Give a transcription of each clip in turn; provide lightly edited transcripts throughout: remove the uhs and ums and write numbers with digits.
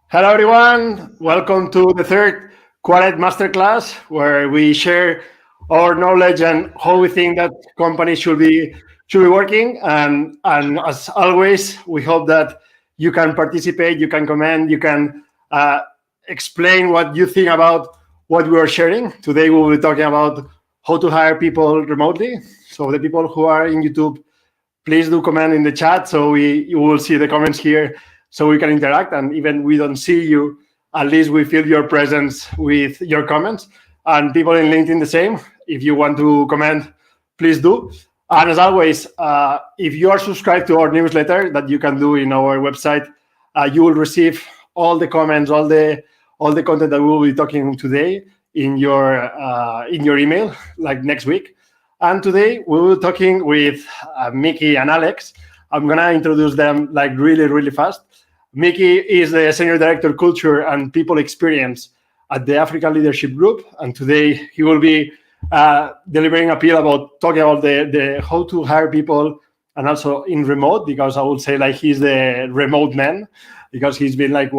Hello, everyone. Welcome to the third Quared Masterclass, where we share our knowledge and how we think that companies should be working. And as always, we hope that you can participate, you can comment, you can uh, explain what you think about what we are sharing. Today, we will be talking about how to hire people remotely. So the people who are in YouTube, please do comment in the chat so you will see the comments here so we can interact. And even we don't see you, at least we feel your presence with your comments. And people in LinkedIn the same. If you want to comment, please do. And as always, if you are subscribed to our newsletter that you can do in our website, you will receive all the comments, all the content that we will be talking today in your email, like next week. And today we will be talking with Mickey and Alex. I'm gonna introduce them like really, really fast. Mickey is the Senior Director Culture and People Experience at the African Leadership Group, and today he will be delivering a talking about the how to hire people and also in remote, because I would say like he's the remote man, because he's been like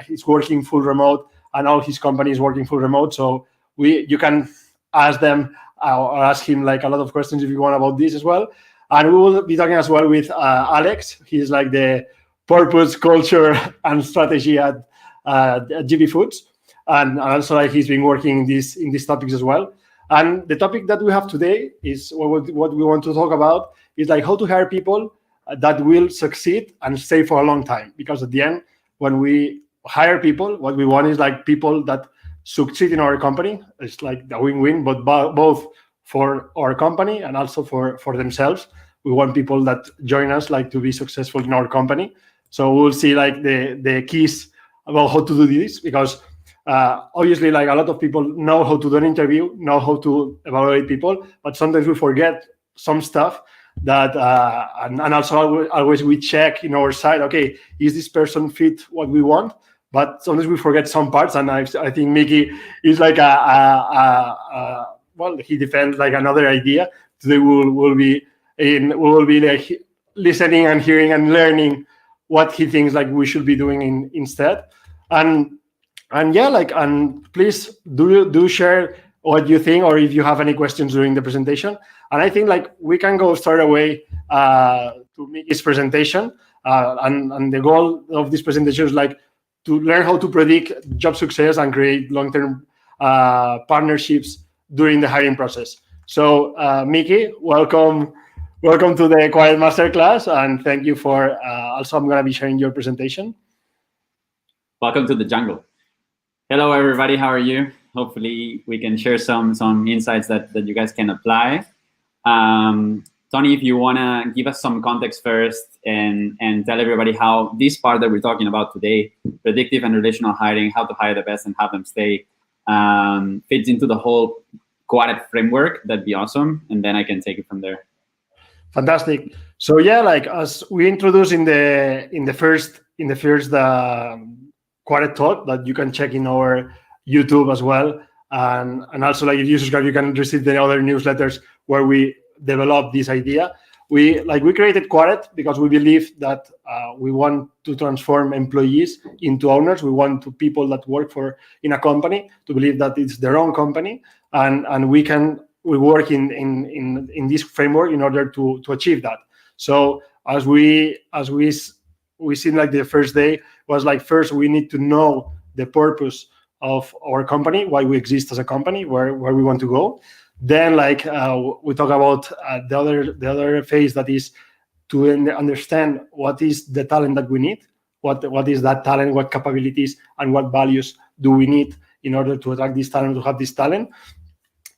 he's working full remote and all his company is working full remote. So you can ask them or ask him like a lot of questions if you want about this as well. And we will be talking as well with Alex. He's like the purpose, culture, and strategy at GB Foods, and also like he's been working in these topics as well. And the topic that we have today is what we want to talk about is like how to hire people that will succeed and stay for a long time. Because at the end, when we hire people, what we want is like people that succeed in our company. It's like the win-win, but both for our company and also for themselves. We want people that join us like to be successful in our company. So we'll see like the keys about how to do this, because obviously like a lot of people know how to do an interview, know how to evaluate people, but sometimes we forget some stuff that and also always we check in our side, okay, is this person fit what we want? But sometimes we forget some parts, and I think Mickey is like well, he defends like another idea. Today we will be like listening and hearing and learning what he thinks like we should be doing instead. And yeah, like, and please do share what you think, or if you have any questions during the presentation. And I think like we can go straight away to Mickey's presentation. And the goal of this presentation is like to learn how to predict job success and create long-term partnerships during the hiring process. So, Mickey, welcome to the Quared Masterclass, and thank you for also I'm going to be sharing your presentation. Welcome to the jungle. Hello, everybody. How are you? Hopefully, we can share some insights that you guys can apply. Tony, if you want to give us some context first and tell everybody how this part that we're talking about today, predictive and relational hiring, how to hire the best and have them stay, fits into the whole Quared framework, that'd be awesome. And then I can take it from there. Fantastic. So yeah, like as we introduced in the first Quared talk that you can check in our YouTube as well, and also like if you subscribe, you can receive the other newsletters where we develop this idea. We created Quared because we believe that we want to transform employees into owners. We want people that work in a company to believe that it's their own company, and we work in this framework in order to achieve that. So as we seen like the first day was like, first we need to know the purpose of our company, why we exist as a company, where we want to go. Then like we talk about the other phase, that is to understand what is the talent that we need, what is that talent, what capabilities and what values do we need in order to attract this talent, to have this talent.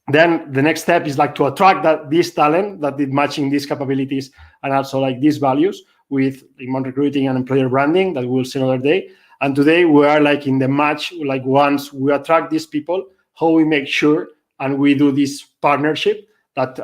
Then the next step is like to attract this talent that is matching these capabilities and also like these values with demand recruiting and employer branding that we'll see another day. And today we are like in the match, like once we attract these people, how we make sure and we do this partnership that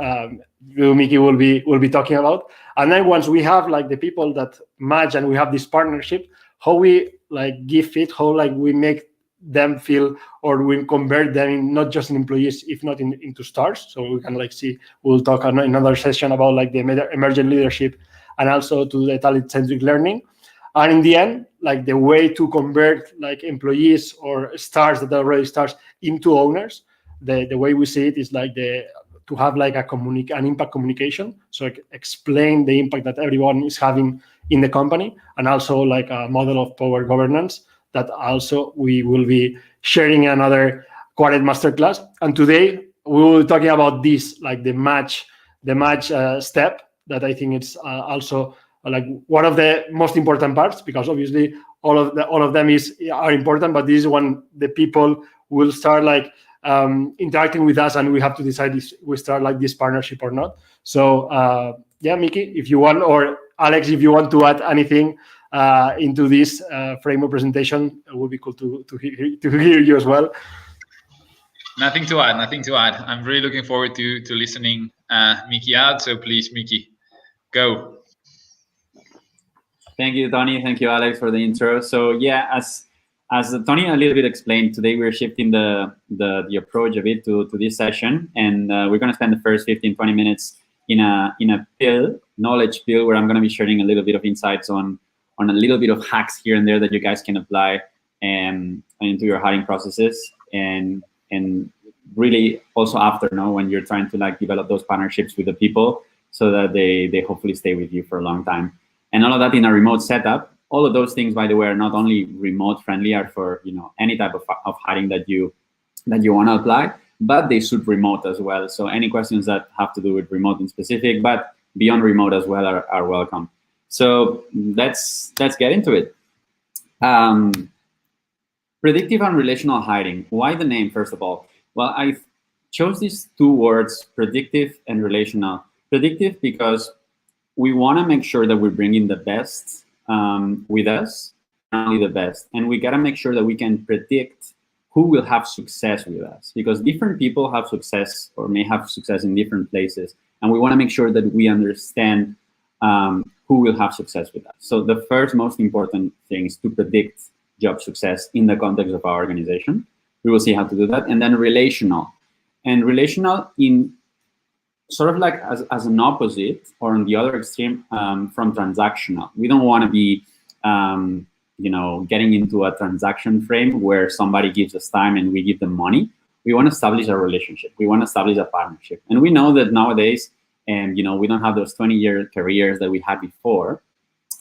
Mickey will be talking about. And then once we have like the people that match and we have this partnership, how we like give it, how like we make them feel, or we convert them in, not just in employees, if not into stars. So we can like see, we'll talk in another session about like the emergent leadership and also to the talent-centric learning. And in the end, like the way to convert like employees or stars that are already stars into owners, the way we see it is like to have like an impact communication. So explain the impact that everyone is having in the company, and also like a model of power governance that also we will be sharing in another Quared Masterclass. And today we will be talking about this, like the match step, that I think it's also like one of the most important parts, because obviously all of them are important, but this is when the people will start like interacting with us, and we have to decide if we start like this partnership or not. So yeah, Mickey, if you want, or Alex, if you want to add anything into this framework presentation, it would be cool to hear you as well. Nothing to add. I'm really looking forward to listening Mickey out. So please, Mickey, go. Thank you, Tony. Thank you, Alex, for the intro. So yeah, as Tony a little bit explained, today we're shifting the approach a bit to this session, and we're going to spend the first 15-20 minutes in a knowledge pill, where I'm going to be sharing a little bit of insights on a little bit of hacks here and there that you guys can apply into your hiring processes, and really also after, when you're trying to like develop those partnerships with the people, so that they hopefully stay with you for a long time. And all of that in a remote setup. All of those things, by the way, are not only remote friendly, are for any type of hiring that you want to apply, but they suit remote as well. So any questions that have to do with remote in specific, but beyond remote as well, are welcome. So let's get into it. Predictive and relational hiring. Why the name, first of all? Well, I chose these two words, predictive and relational. Predictive because we want to make sure that we're bringing the best with us, not only the best. And we got to make sure that we can predict who will have success with us, because different people have success or may have success in different places. And we want to make sure that we understand who will have success with us. So the first most important thing is to predict job success in the context of our organization. We will see how to do that. And then relational. And relational in sort of like as an opposite, or on the other extreme, from transactional. We don't want to be, getting into a transaction frame where somebody gives us time and we give them money. We want to establish a relationship. We want to establish a partnership. And we know that nowadays, we don't have those 20-year careers that we had before.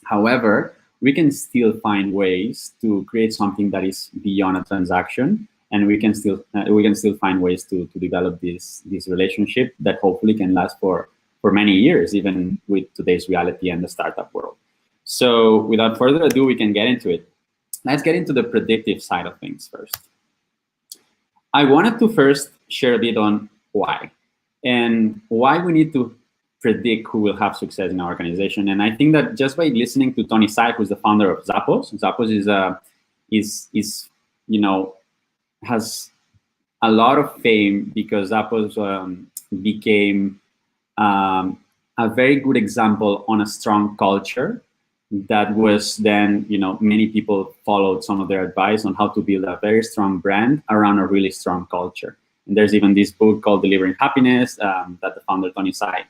However, we can still find ways to create something that is beyond a transaction. And we can still find ways to develop this relationship that hopefully can last for many years, even with today's reality and the startup world. So without further ado, we can get into it. Let's get into the predictive side of things first. I wanted to first share a bit on why, and why we need to predict who will have success in our organization. And I think that just by listening to Tony Saik, who's the founder of Zappos has a lot of fame, because Zappos became a very good example on a strong culture that was then, many people followed some of their advice on how to build a very strong brand around a really strong culture. And there's even this book called Delivering Happiness that the founder, Tony Saik,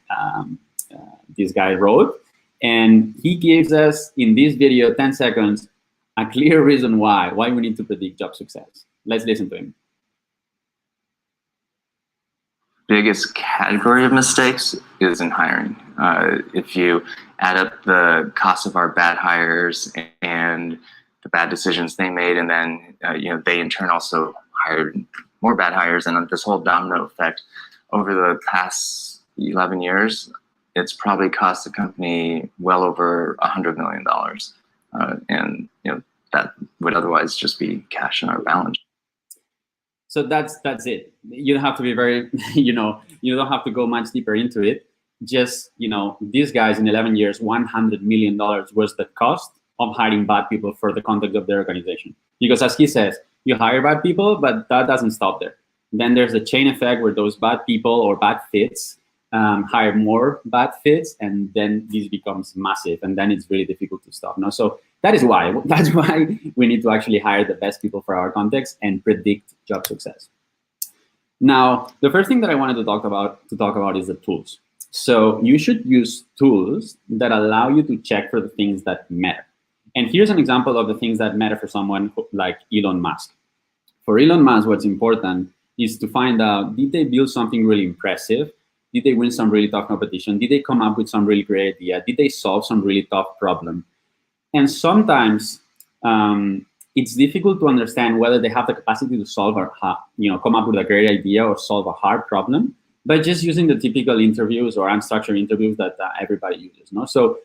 this guy wrote. And he gives us, in this video, 10 seconds, a clear reason why we need to predict job success. Let's listen to him. Biggest category of mistakes is in hiring. If you add up the cost of our bad hires and the bad decisions they made, and then they in turn also hired more bad hires, and this whole domino effect over the past 11 years, it's probably cost the company well over $100 million, and that would otherwise just be cash in our balance. So that's it. You don't have to be very, you don't have to go much deeper into it. Just, these guys in 11 years, $100 million was the cost of hiring bad people for the context of their organization. Because as he says, you hire bad people, but that doesn't stop there. Then there's a chain effect where those bad people or bad fits hire more bad fits, and then this becomes massive, and then it's really difficult to stop. So that's why we need to actually hire the best people for our context and predict job success. Now, the first thing that I wanted to talk about is the tools. So you should use tools that allow you to check for the things that matter. And here's an example of the things that matter for someone like Elon Musk. For Elon Musk, what's important is to find out, did they build something really impressive? Did they win some really tough competition? Did they come up with some really great idea? Did they solve some really tough problem? And sometimes it's difficult to understand whether they have the capacity to solve or come up with a great idea or solve a hard problem by just using the typical interviews or unstructured interviews that everybody uses. No? So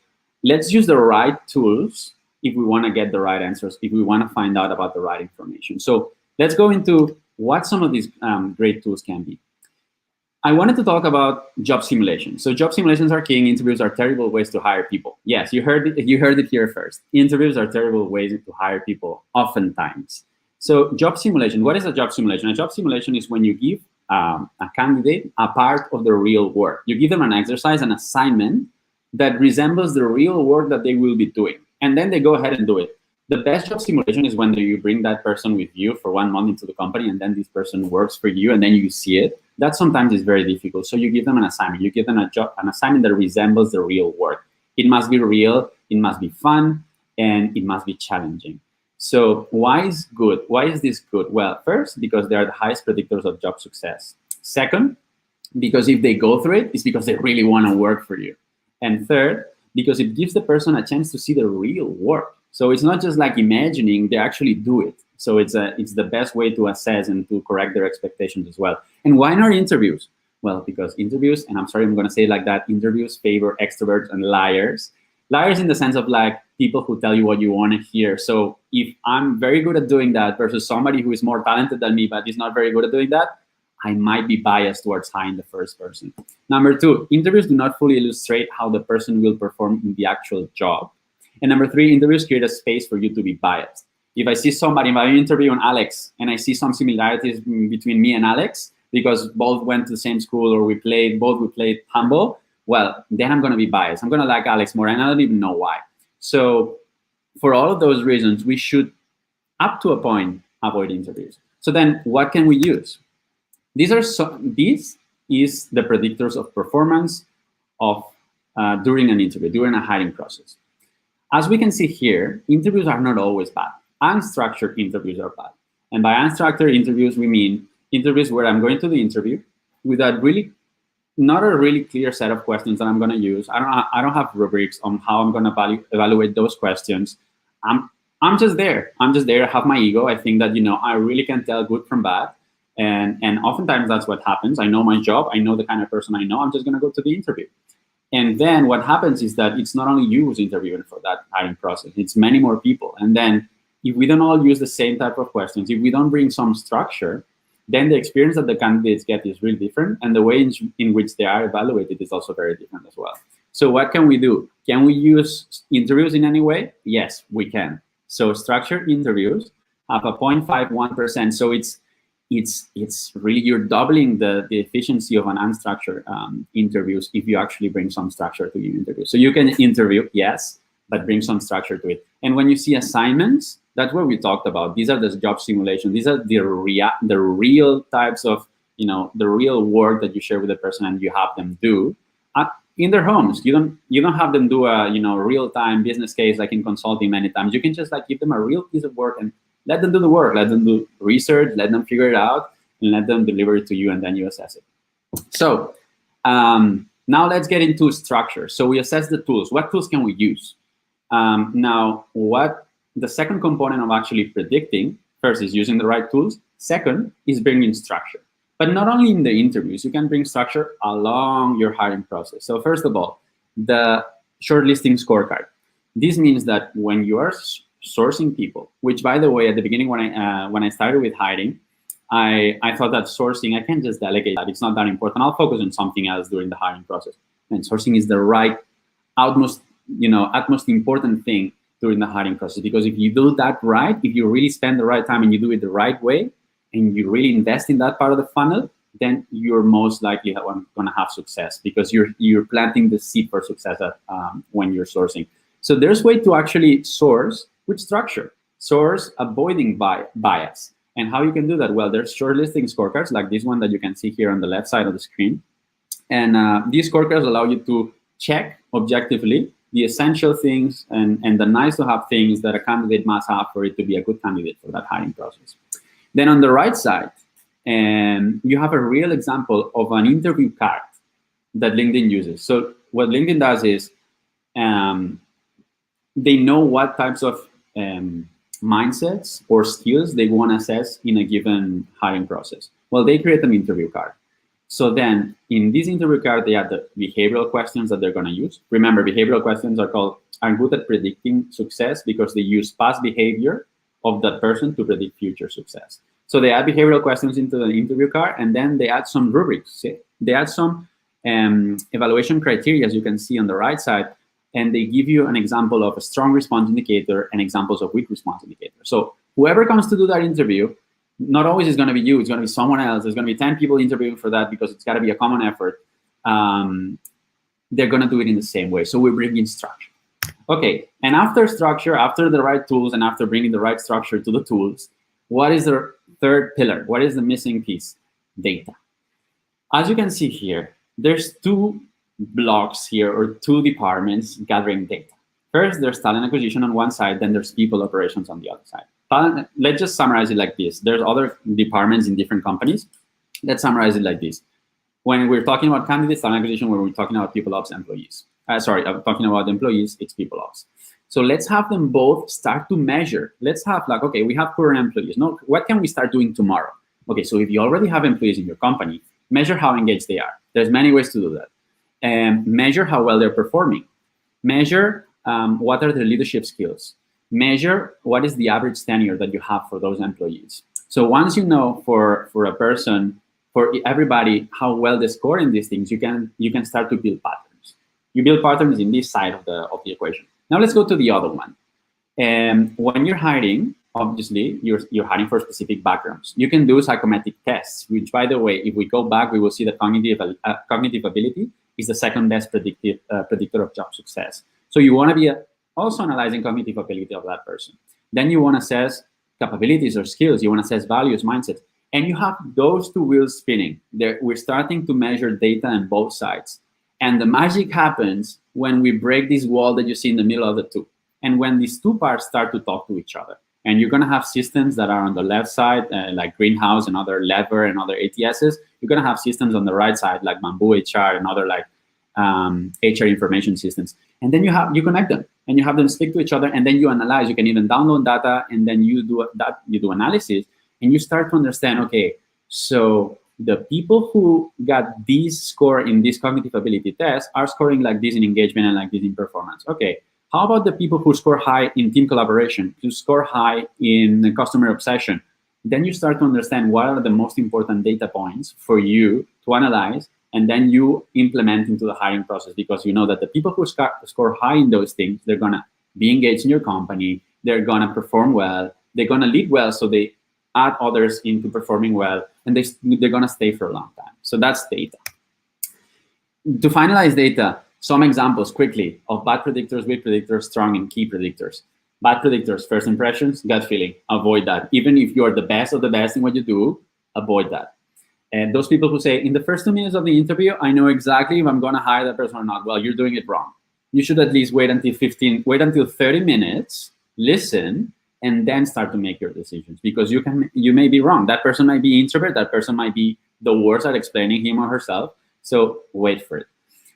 let's use the right tools if we want to get the right answers, if we want to find out about the right information. So let's go into what some of these great tools can be. I wanted to talk about job simulations. So job simulations are king. Interviews are terrible ways to hire people. Yes, you heard it here first. Interviews are terrible ways to hire people, oftentimes. So job simulation, what is a job simulation? A job simulation is when you give a candidate a part of the real work. You give them an exercise, an assignment that resembles the real work that they will be doing. And then they go ahead and do it. The best job simulation is when you bring that person with you for 1 month into the company, and then this person works for you, and then you see it. That sometimes is very difficult. So you give them an assignment. You give them an assignment that resembles the real work. It must be real, it must be fun, and it must be challenging. So why is good? Why is this good? Well, first, because they are the highest predictors of job success. Second, because if they go through it, it's because they really want to work for you. And third, because it gives the person a chance to see the real work. So it's not just like imagining, they actually do it. So it's the best way to assess and to correct their expectations as well. And why not interviews? Well, because interviews, and I'm sorry I'm going to say it like that, interviews favor extroverts and liars. Liars in the sense of like people who tell you what you want to hear. So if I'm very good at doing that versus somebody who is more talented than me but is not very good at doing that, I might be biased towards hiring the first person. Number two, interviews do not fully illustrate how the person will perform in the actual job. And number three, interviews create a space for you to be biased. If I see somebody, if I interview on Alex and I see some similarities between me and Alex because both went to the same school or we played handball, well, then I'm going to be biased. I'm going to like Alex more, and I don't even know why. So for all of those reasons, we should, up to a point, avoid interviews. So then what can we use? This is the predictors of performance of during an interview, during a hiring process. As we can see here, interviews are not always bad. Unstructured interviews are bad. And by unstructured interviews, we mean interviews where I'm going to the interview with not a really clear set of questions that I'm going to use. I don't have rubrics on how I'm going to evaluate those questions. I'm just there. I have my ego. I think that, I really can tell good from bad. And oftentimes that's what happens. I know my job. I know the kind of person I know. I'm just going to go to the interview. And then what happens is that it's not only you who's interviewing for that hiring process. It's many more people. And then if we don't all use the same type of questions, if we don't bring some structure, then the experience that the candidates get is really different. And the way in which they are evaluated is also very different as well. So what can we do? Can we use interviews in any way? Yes, we can. So structured interviews have a 0.51%. So it's really, you're doubling the efficiency of an unstructured interviews if you actually bring some structure to your interview. So you can interview, yes, but bring some structure to it. And when you see assignments, that's what we talked about. These are the job simulations. These are the real types of, the real work that you share with the person and you have them do in their homes. You don't have them do a, real-time business case like in consulting many times. You can just like give them a real piece of work and let them do the work, let them do research, let them figure it out, and let them deliver it to you, and then you assess it. So now let's get into structure. So we assess the tools. What tools can we use? Now, what the second component of actually predicting, first is using the right tools. Second is bringing structure. But not only in the interviews, you can bring structure along your hiring process. So first of all, the shortlisting scorecard. This means that when you are sourcing people, which by the way, at the beginning when I started with hiring, I thought that sourcing, I can't just delegate that. It's not that important. I'll focus on something else during the hiring process. And sourcing is the right, utmost important thing during the hiring process. Because if you do that right, if you really spend the right time and you do it the right way, and you really invest in that part of the funnel, then you're most likely going to have success because you're planting the seed for success when you're sourcing. So there's a way to actually source with structure, source avoiding bias. And how you can do that? Well, there's shortlisting scorecards like this one that you can see here on the left side of the screen. And these scorecards allow you to check objectively the essential things and the nice to have things that a candidate must have for it to be a good candidate for that hiring process. Then on the right side, you have a real example of an interview card that LinkedIn uses. So what LinkedIn does is they know what types of mindsets or skills they want to assess in a given hiring process. Well, they create an interview card. So then in this interview card, they add the behavioral questions that they're going to use. Remember, behavioral questions are good at predicting success because they use past behavior of that person to predict future success. So they add behavioral questions into the interview card, and then they add some rubrics. They add some evaluation criteria, as you can see on the right side, and they give you an example of a strong response indicator and examples of weak response indicator. So whoever comes to do that interview, not always is going to be you, it's going to be someone else. There's going to be 10 people interviewing for that because it's got to be a common effort. They're going to do it in the same way. So we bring in structure. Okay, and after structure, after the right tools, and after bringing the right structure to the tools, what is the third pillar? What is the missing piece? Data. As you can see here, there's two blocks here, or two departments gathering data. First, there's talent acquisition on one side, then there's people operations on the other side. Let's just summarize it like this. There's other departments in different companies. Let's summarize it like this. When we're talking about candidates, talent acquisition, when we're talking about people ops, employees. I'm talking about employees, it's people ops. So let's have them both start to measure. Let's have like, okay, we have current employees. No, what can we start doing tomorrow? Okay, so if you already have employees in your company, measure how engaged they are. There's many ways to do that. And measure how well they're performing. Measure what are their leadership skills. Measure what is the average tenure that you have for those employees. So once you know for a person, for everybody, how well they score in these things, you can start to build patterns. You build patterns in this side of the equation. Now let's go to the other one. When you're hiring, obviously you're hiring for specific backgrounds. You can do psychometric tests, which, by the way, if we go back, we will see that cognitive ability is the second best predictor of job success. So you want to be also analyzing cognitive ability of that person. Then you want to assess capabilities or skills. You want to assess values, mindset. And you have those two wheels spinning. We're starting to measure data on both sides. And the magic happens when we break this wall that you see in the middle of the two. And when these two parts start to talk to each other. And you're going to have systems that are on the left side, like Greenhouse and other Lever and other ATSs. You're going to have systems on the right side, like Bamboo HR and other like HR information systems. And then you connect them and you have them speak to each other, and then you analyze. You can even download data, and then you do analysis, and you start to understand, okay, so the people who got this score in this cognitive ability test are scoring like this in engagement and like this in performance. Okay, how about the people who score high in team collaboration, who score high in customer obsession? Then you start to understand what are the most important data points for you to analyze, and then you implement into the hiring process, because you know that the people who score high in those things, they're going to be engaged in your company, they're going to perform well, they're going to lead well, so they add others into performing well, and they're going to stay for a long time. So that's data. To finalize data, some examples quickly of bad predictors, weak predictors, strong and key predictors. Bad predictors, first impressions, gut feeling, avoid that. Even if you're the best of the best in what you do, avoid that. And those people who say, in the first 2 minutes of the interview, I know exactly if I'm going to hire that person or not. Well, you're doing it wrong. You should at least wait until 30 minutes, listen, and then start to make your decisions, because you may be wrong. That person might be introvert. That person might be the worst at explaining him or herself. So wait for it.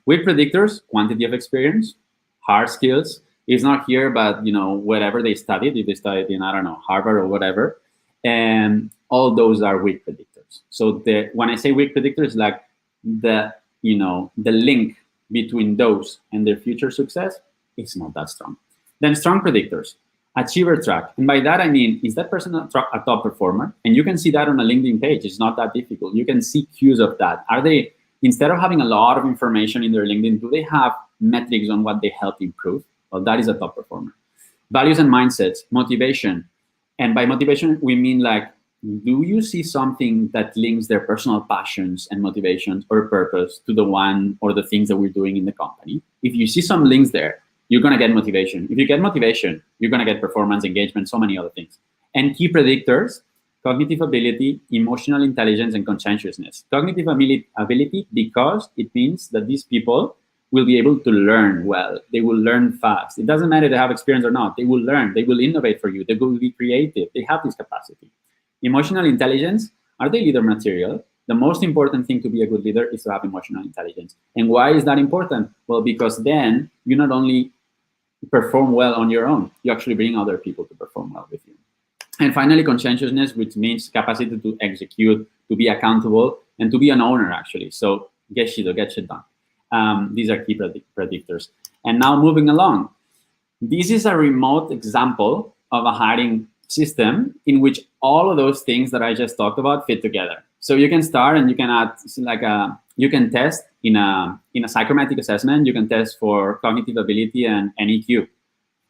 With predictors, quantity of experience, hard skills is not here, but whatever they studied, if they studied in, I don't know, Harvard or whatever, and all those are weak predictors. So when I say weak predictors, like the link between those and their future success, it's not that strong. Then strong predictors, achiever track. And by that, I mean, is that person a top performer? And you can see that on a LinkedIn page. It's not that difficult. You can see cues of that. Are they, instead of having a lot of information in their LinkedIn, do they have metrics on what they help improve? Well, that is a top performer. Values and mindsets, motivation. And by motivation, we mean like, do you see something that links their personal passions and motivations or purpose to the one or the things that we're doing in the company? If you see some links there, you're going to get motivation. If you get motivation, you're going to get performance, engagement, so many other things. And key predictors, cognitive ability, emotional intelligence, and conscientiousness. Cognitive ability because it means that these people will be able to learn well. They will learn fast. It doesn't matter if they have experience or not. They will learn. They will innovate for you. They will be creative. They have this capacity. Emotional intelligence, are they leader material? The most important thing to be a good leader is to have emotional intelligence. And why is that important? Well, because then you not only perform well on your own, you actually bring other people to perform well with you. And finally, conscientiousness, which means capacity to execute, to be accountable, and to be an owner, actually. So get shit done. These are key predictors. And now moving along. This is a remote example of a hiring system in which all of those things that I just talked about fit together. So you can start and you can add you can test in a psychometric assessment. You can test for cognitive ability and EQ.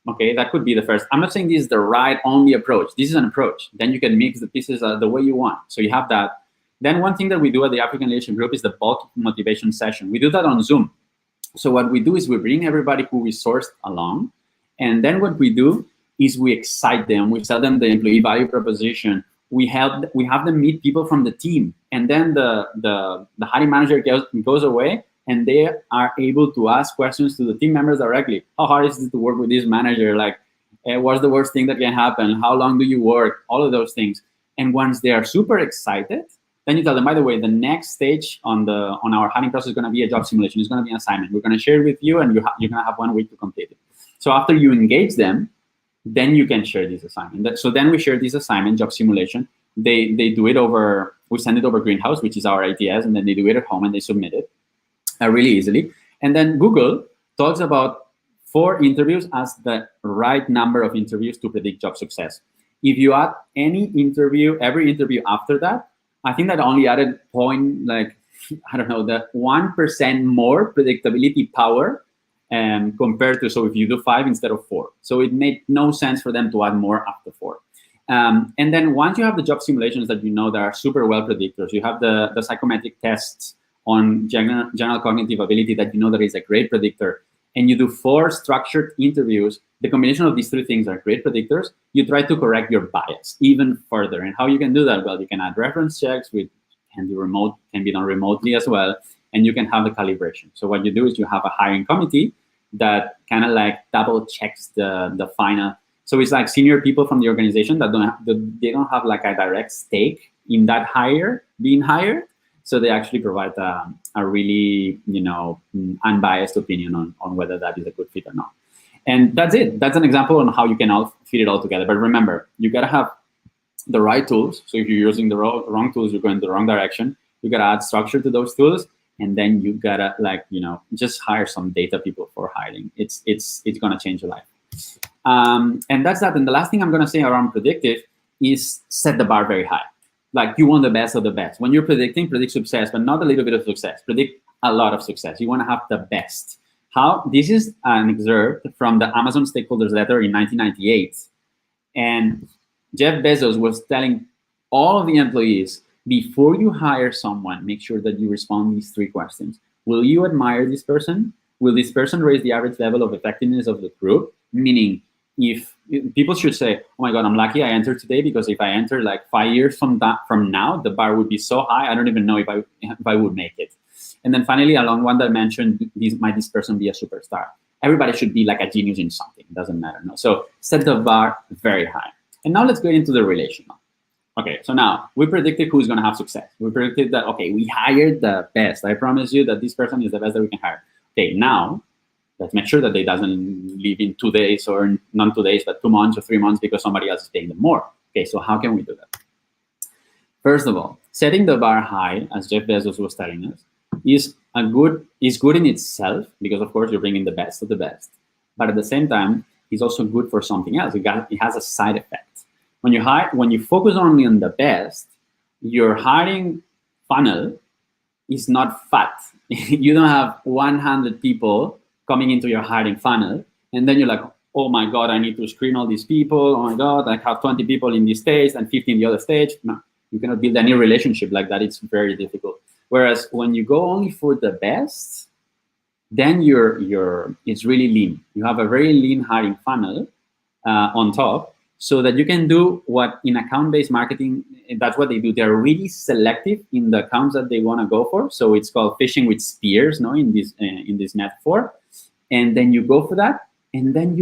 Okay, that could be the first. I'm not saying this is the right only approach. This is an approach. Then you can mix the pieces the way you want. So you have that. Then one thing that we do at the African Leadership Group is the bulk motivation session. We do that on Zoom. So what we do is we bring everybody who we sourced along. And then what we do is we excite them. We sell them the employee value proposition. We have them meet people from the team. And then the hiring manager goes away, and they are able to ask questions to the team members directly. How hard is it to work with this manager? Like, what's the worst thing that can happen? How long do you work? All of those things. And once they are super excited, then you tell them, by the way, the next stage on our hiring process is going to be a job simulation. It's going to be an assignment. We're going to share it with you, and you're going to have 1 week to complete it. So after you engage them, then you can share this assignment. So then we share this assignment, job simulation. They do it over, we send it over Greenhouse, which is our ATS, and then they do it at home and they submit it really easily. And then Google talks about 4 interviews as the right number of interviews to predict job success. If you add every interview after that, I think that only added the 1% more predictability power compared to, so if you do 5 instead of 4. So it made no sense for them to add more after 4. And then once you have the job simulations that that are super well predictors, you have the psychometric tests on general cognitive ability that that is a great predictor, and you do 4 structured interviews, the combination of these 3 things are great predictors. You try to correct your bias even further. And how you can do that? Well, you can add reference checks, which can be done remotely as well, and you can have the calibration. So what you do is you have a hiring committee that kind of like double checks the final. So it's like senior people from the organization that they don't have like a direct stake in that being hired. So they actually provide a really unbiased opinion on whether that is a good fit or not. And that's it. That's an example on how you can all fit it all together. But remember, you gotta have the right tools. So if you're using the wrong tools, you're going the wrong direction. You gotta add structure to those tools, and then you gotta just hire some data people for hiring. It's gonna change your life. And that's that. And the last thing I'm gonna say around predictive is set the bar very high. Like, you want the best of the best. When you're predicting, predict success, but not a little bit of success. Predict a lot of success. You want to have the best. This is an excerpt from the Amazon stakeholders letter in 1998. And Jeff Bezos was telling all of the employees, before you hire someone, make sure that you respond these 3 questions. Will you admire this person? Will this person raise the average level of effectiveness of the group? Meaning, if people should say, oh my God, I'm lucky I entered today, because if I enter like 5 years from now, the bar would be so high, I don't even know if I would make it. And then finally, along one dimension, might this person be a superstar? Everybody should be like a genius in something. It doesn't matter. No? So set the bar very high. And now let's go into the relational. Okay, so now we predicted who's going to have success. We predicted that, okay, we hired the best. I promise you that this person is the best that we can hire. Okay, now let's make sure that they doesn't leave in 2 days, or not 2 days, but 2 months or 3 months because somebody else is paying them more. Okay, so how can we do that? First of all, setting the bar high, as Jeff Bezos was telling us, is good in itself, because of course you're bringing the best of the best. But at the same time, it's also good for something else. It has a side effect. When you focus only on the best, your hiring funnel is not fat. You don't have 100 people coming into your hiring funnel, and then you're like, oh my God, I need to screen all these people. Oh my God, I have 20 people in this stage and 50 in the other stage. No, you cannot build any relationship like that. It's very difficult. Whereas when you go only for the best, then it's really lean. You have a very lean hiring funnel on top, so that you can do what in account-based marketing that's what they do. They're really selective in the accounts that they want to go for. So it's called fishing with spears, no, in this metaphor. And then you go for that, and then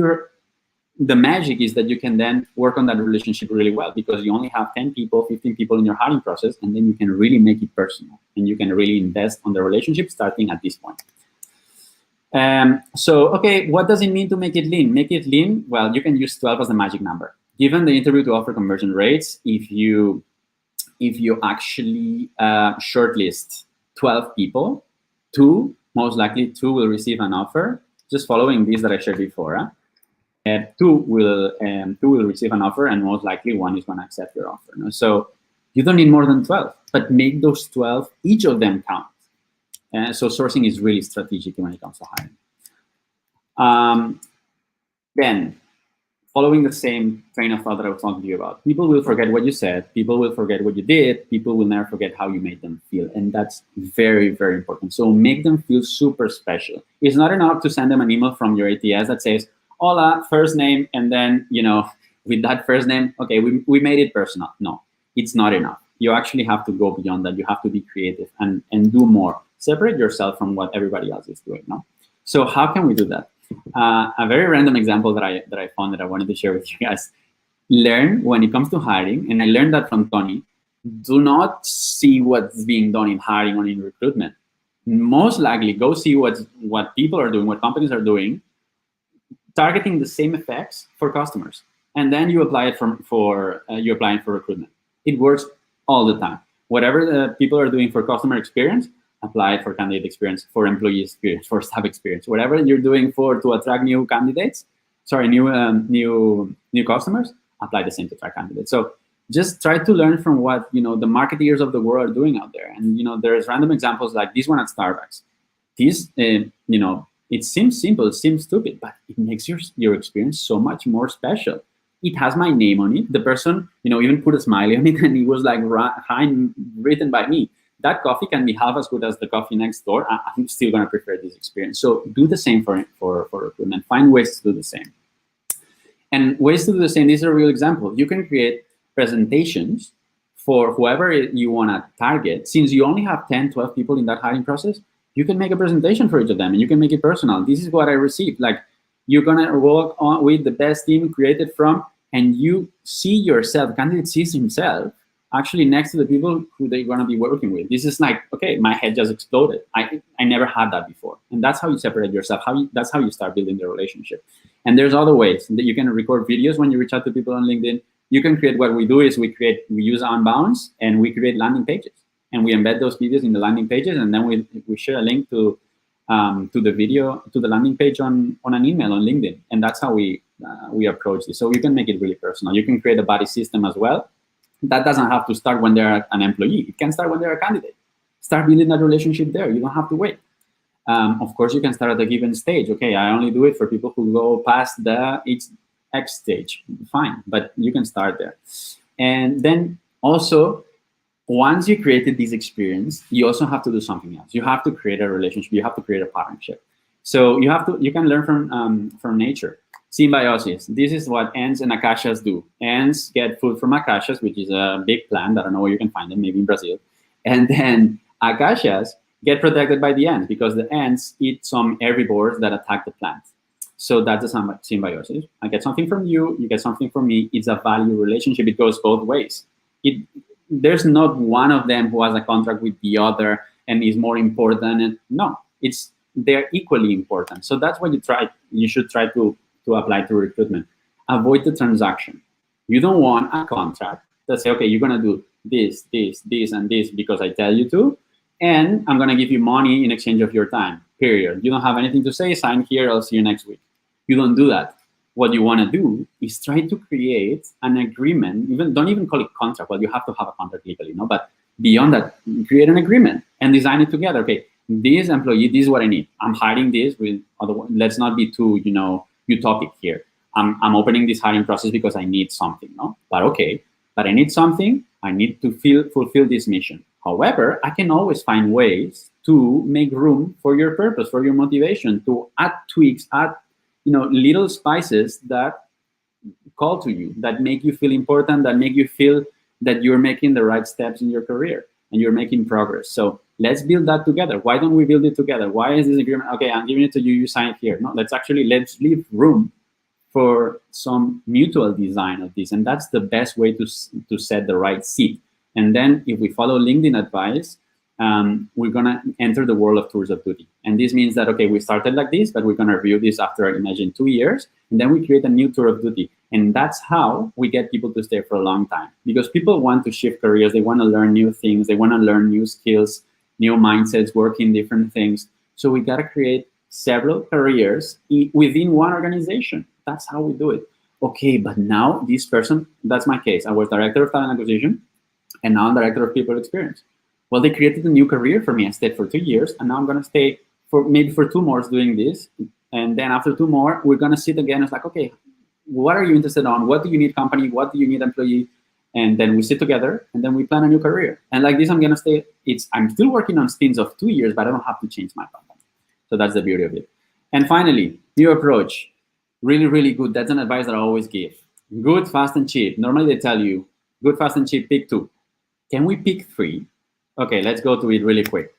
the magic is that you can then work on that relationship really well, because you only have 10 people, 15 people in your hiring process, and then you can really make it personal, and you can really invest on the relationship starting at this point. So, okay, what does it mean to make it lean? Make it lean, well, you can use 12 as the magic number. Given the interview to offer conversion rates, if you actually shortlist 12 people, most likely two will receive an offer, just following this that I shared before. Two will receive an offer, and most likely one is going to accept your offer. No? So you don't need more than 12, but make those 12, each of them count. So sourcing is really strategic when it comes to hiring. Then, following the same train of thought that I was talking to you about, people will forget what you said, people will forget what you did, people will never forget how you made them feel. And that's very, very important. So make them feel super special. It's not enough to send them an email from your ATS that says, hola, first name, and then, with that first name, okay, we made it personal. No, it's not enough. You actually have to go beyond that. You have to be creative and do more. Separate yourself from what everybody else is doing. No? So how can we do that? A very random example that I found that I wanted to share with you guys. Learn when it comes to hiring, and I learned that from Tony, do not see what's being done in hiring or in recruitment. Most likely go see what people are doing, what companies are doing, targeting the same effects for customers. And then you apply it for recruitment. It works all the time. Whatever the people are doing for customer experience, apply it for candidate experience, for employee experience, for staff experience. Whatever you're doing to attract new candidates, new customers, apply the same to attract candidates. So just try to learn from what the marketeers of the world are doing out there. And there's random examples like this one at Starbucks. This it seems simple, it seems stupid, but it makes your experience so much more special. It has my name on it. The person even put a smiley on it, and it was like written by me. That coffee can be half as good as the coffee next door. I'm still going to prefer this experience. So do the same for recruitment. Find ways to do the same. And ways to do the same, these are a real example. You can create presentations for whoever you want to target. Since you only have 10, 12 people in that hiring process, you can make a presentation for each of them, and you can make it personal. This is what I received. Like, you're going to work on with the best team created from, and you see yourself, candidate sees himself, actually next to the people who they're going to be working with. This is like, okay, my head just exploded. I never had that before. And that's how you separate yourself. That's how you start building the relationship. And there's other ways that you can record videos when you reach out to people on LinkedIn. You can create, what we do is we use Unbounce, and we create landing pages. And we embed those videos in the landing pages, and then we share a link to the video, to the landing page on an email on LinkedIn. And that's how we approach this. So you can make it really personal. You can create a buddy system as well. That doesn't have to start when they're an employee. It can start when they're a candidate. Start building that relationship there. You don't have to wait. Of course, you can start at a given stage. Okay, I only do it for people who go past the X stage. Fine, but you can start there. And then also, once you created this experience, you also have to do something else. You have to create a relationship. You have to create a partnership. So you can learn from nature. Symbiosis. This is what ants and acacias do. Ants get food from acacias, which is a big plant. I don't know where you can find them, maybe in Brazil. And then acacias get protected by the ants, because the ants eat some herbivores that attack the plant. So that's a symbiosis. I get something from you, you get something from me. It's a value relationship. It goes both ways. There's not one of them who has a contract with the other and is more important. No, they're equally important. So that's what you should try to apply to recruitment. Avoid the transaction. You don't want a contract that say, okay, you're going to do this, and this because I tell you to, and I'm going to give you money in exchange of your time, period. You don't have anything to say, sign here, I'll see you next week. You don't do that. What you want to do is try to create an agreement. Don't even call it contract. Well, you have to have a contract legally, but beyond that, create an agreement and design it together. Okay, this employee, this is what I need. I'm hiring this with let's not be too, utopic here. I'm opening this hiring process because I need something, But okay, but I need something. I need to fulfill this mission. However, I can always find ways to make room for your purpose, for your motivation, to add tweaks, add little spices that call to you, that make you feel important, that make you feel that you're making the right steps in your career and you're making progress. So let's build that together. Why don't we build it together? Why is this agreement? Okay, I'm giving it to you, you sign it here. No, let's leave room for some mutual design of this. And that's the best way to set the right seat. And then if we follow LinkedIn advice, we're going to enter the world of tours of duty. And this means that, okay, we started like this, but we're going to review this after, imagine, 2 years. And then we create a new tour of duty. And that's how we get people to stay for a long time. Because people want to shift careers. They want to learn new things. They want to learn new skills, new mindsets, work in different things. So we got to create several careers within one organization. That's how we do it. Okay, but now this person, that's my case. I was director of talent acquisition, and now I'm director of people experience. Well, they created a new career for me. I stayed for 2 years, and now I'm going to stay for maybe for 2 more doing this. And then after 2 more, we're going to sit again. It's like, okay, what are you interested on? What do you need company? What do you need employee? And then we sit together, and then we plan a new career. And like this, I'm going to stay. I'm still working on stints of 2 years, but I don't have to change my company. So that's the beauty of it. And finally, new approach. Really, really good. That's an advice that I always give. Good, fast, and cheap. Normally they tell you, good, fast, and cheap, pick 2. Can we pick 3? Okay, let's go to it really quick.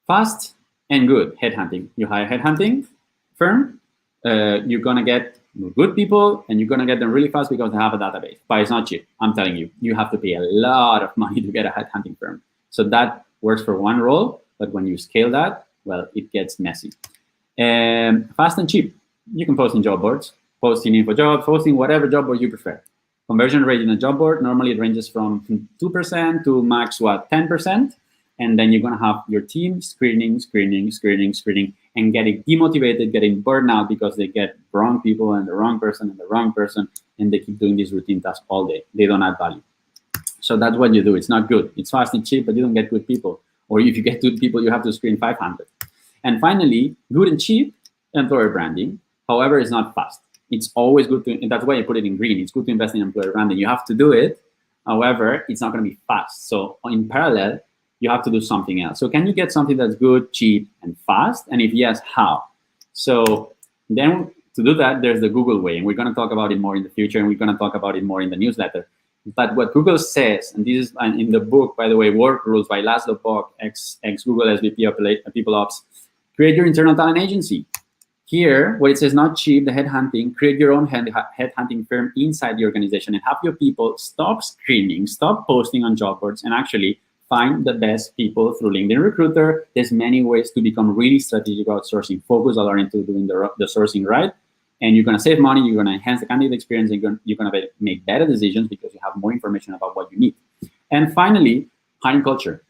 Fast and good, headhunting. You hire a headhunting firm, you're going to get good people, and you're going to get them really fast because they have a database. But it's not cheap. I'm telling you, you have to pay a lot of money to get a headhunting firm. So that works for one role, but when you scale that, well, it gets messy. Fast and cheap. You can post in job boards, posting info jobs, posting whatever job board you prefer. Conversion rate in a job board, normally it ranges from 2% to max, 10%. And then you're going to have your team screening, and getting demotivated, getting burned out because they get wrong people and the wrong person, and they keep doing this routine task all day. They don't add value. So that's what you do. It's not good. It's fast and cheap, but you don't get good people. Or if you get good people, you have to screen 500. And finally, good and cheap, employer branding. However, it's not fast. It's always good to, and that's why I put it in green. It's good to invest in employer branding. You have to do it. However, it's not going to be fast. So in parallel, you have to do something else. So can you get something that's good, cheap, and fast? And if yes, how? So then to do that, there's the Google way. And we're going to talk about it more in the future. And we're going to talk about it more in the newsletter. But what Google says, and this is in the book, by the way, Work Rules by Laszlo Bock, ex-Google SVP of People Ops, create your internal talent agency. Here, where it says not cheap, the headhunting, create your own headhunting firm inside the organization and have your people stop screening, stop posting on job boards, and actually find the best people through LinkedIn Recruiter. There's many ways to become really strategic about sourcing. Focus a lot into doing the sourcing right, and you're going to save money, you're going to enhance the candidate experience, and you're going to make better decisions because you have more information about what you need. And finally, hiring culture.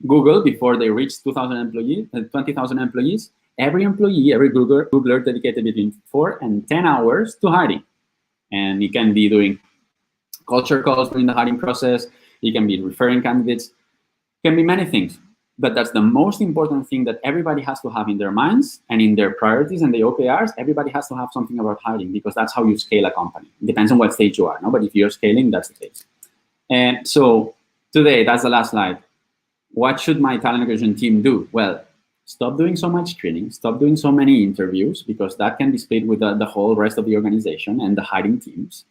Google, before they reached 20,000 employees, every employee, every Googler dedicated between 4 and 10 hours to hiring. And you can be doing culture calls during the hiring process. You can be referring candidates. It can be many things. But that's the most important thing that everybody has to have in their minds and in their priorities and the OKRs. Everybody has to have something about hiring because that's how you scale a company. It depends on what stage you are, no? But if you're scaling, that's the case. And so today, that's the last slide. What should my talent acquisition team do? Well, stop doing so much screening, stop doing so many interviews, because that can be split with the whole rest of the organization and the hiring teams.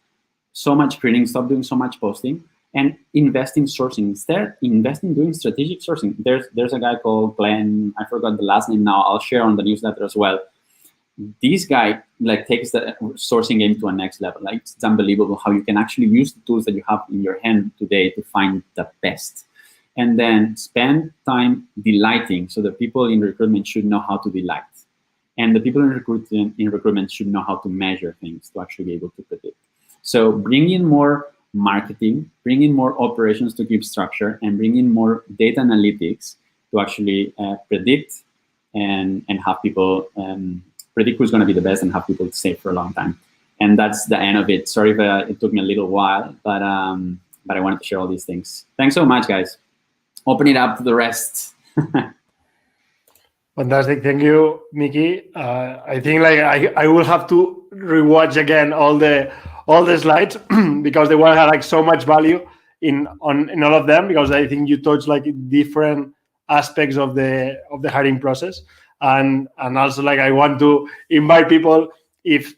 So much screening, stop doing so much posting, and invest in sourcing. Instead, invest in doing strategic sourcing. There's a guy called Glenn, I forgot the last name now, I'll share on the newsletter as well. This guy takes the sourcing game to a next level. It's unbelievable how you can actually use the tools that you have in your hand today to find the best. And then spend time delighting. So the people in recruitment should know how to delight. And the people in recruitment should know how to measure things to actually be able to predict. So bring in more marketing, bring in more operations to keep structure, and bring in more data analytics to actually predict and have people predict who's going to be the best and have people stay for a long time. And that's the end of it. Sorry if it took me a little while, but I wanted to share all these things. Thanks so much, guys. Open it up to the rest. Fantastic. Thank you, Mickey. I think I will have to rewatch again all the slides because they were had so much value in all of them, because I think you touched different aspects of the hiring process. And also I want to invite people if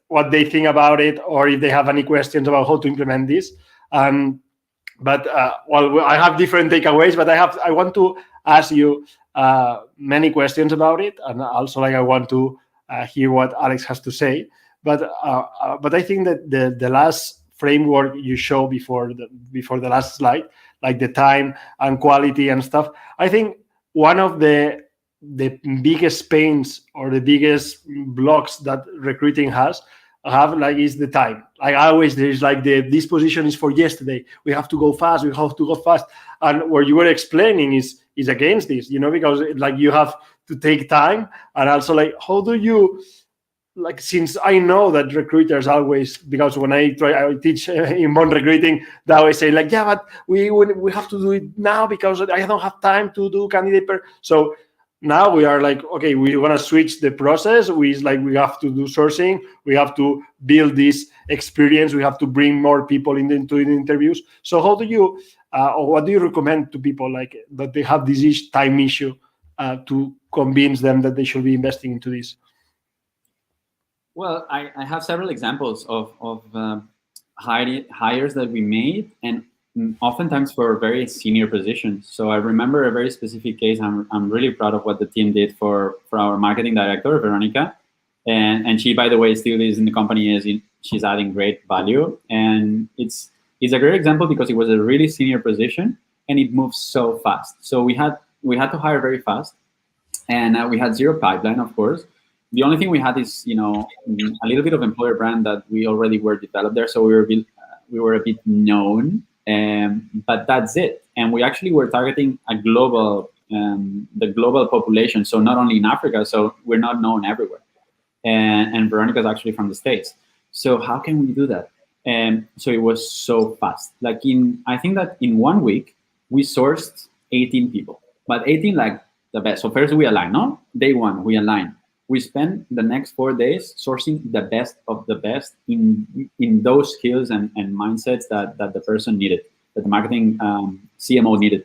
what they think about it or if they have any questions about how to implement this. And But well, I have different takeaways, but I want to ask you many questions about it, and also like I want to hear what Alex has to say. But I think that the last framework you show before the last slide, like the time and quality and stuff, I think one of the biggest pains or the biggest blocks that recruiting have like is the time. Like always there's like this position is for yesterday, we have to go fast, and what you were explaining is against this, because like you have to take time. And also like how do you, like, since I know that recruiters always, because when I teach inbound recruiting, they always say like, yeah, but we have to do it now because I don't have time to do candidate so now we are like, okay, we want to switch the process. We have to do sourcing. We have to build this experience. We have to bring more people into the interviews. So how do you, or what do you recommend to people like that they have this time issue to convince them that they should be investing into this? Well, I have several examples of hires that we made, and oftentimes for very senior positions. So I remember a very specific case. I'm really proud of what the team did for our marketing director, Veronica. And she, by the way, still is in the company. She's adding great value. And it's a great example because it was a really senior position and it moves so fast. So we had to hire very fast, and we had zero pipeline, of course. The only thing we had is, a little bit of employer brand that we already were developed there. So we were a bit known. But that's it. And we actually were targeting the global population. So not only in Africa, so we're not known everywhere. And Veronica's actually from the States. So how can we do that? And so it was so fast. I think that in 1 week, we sourced 18 people, but 18 like the best. So first we align, no? Day one, we align. We spent the next 4 days sourcing the best of the best in those skills and mindsets that the person needed, that the marketing CMO needed.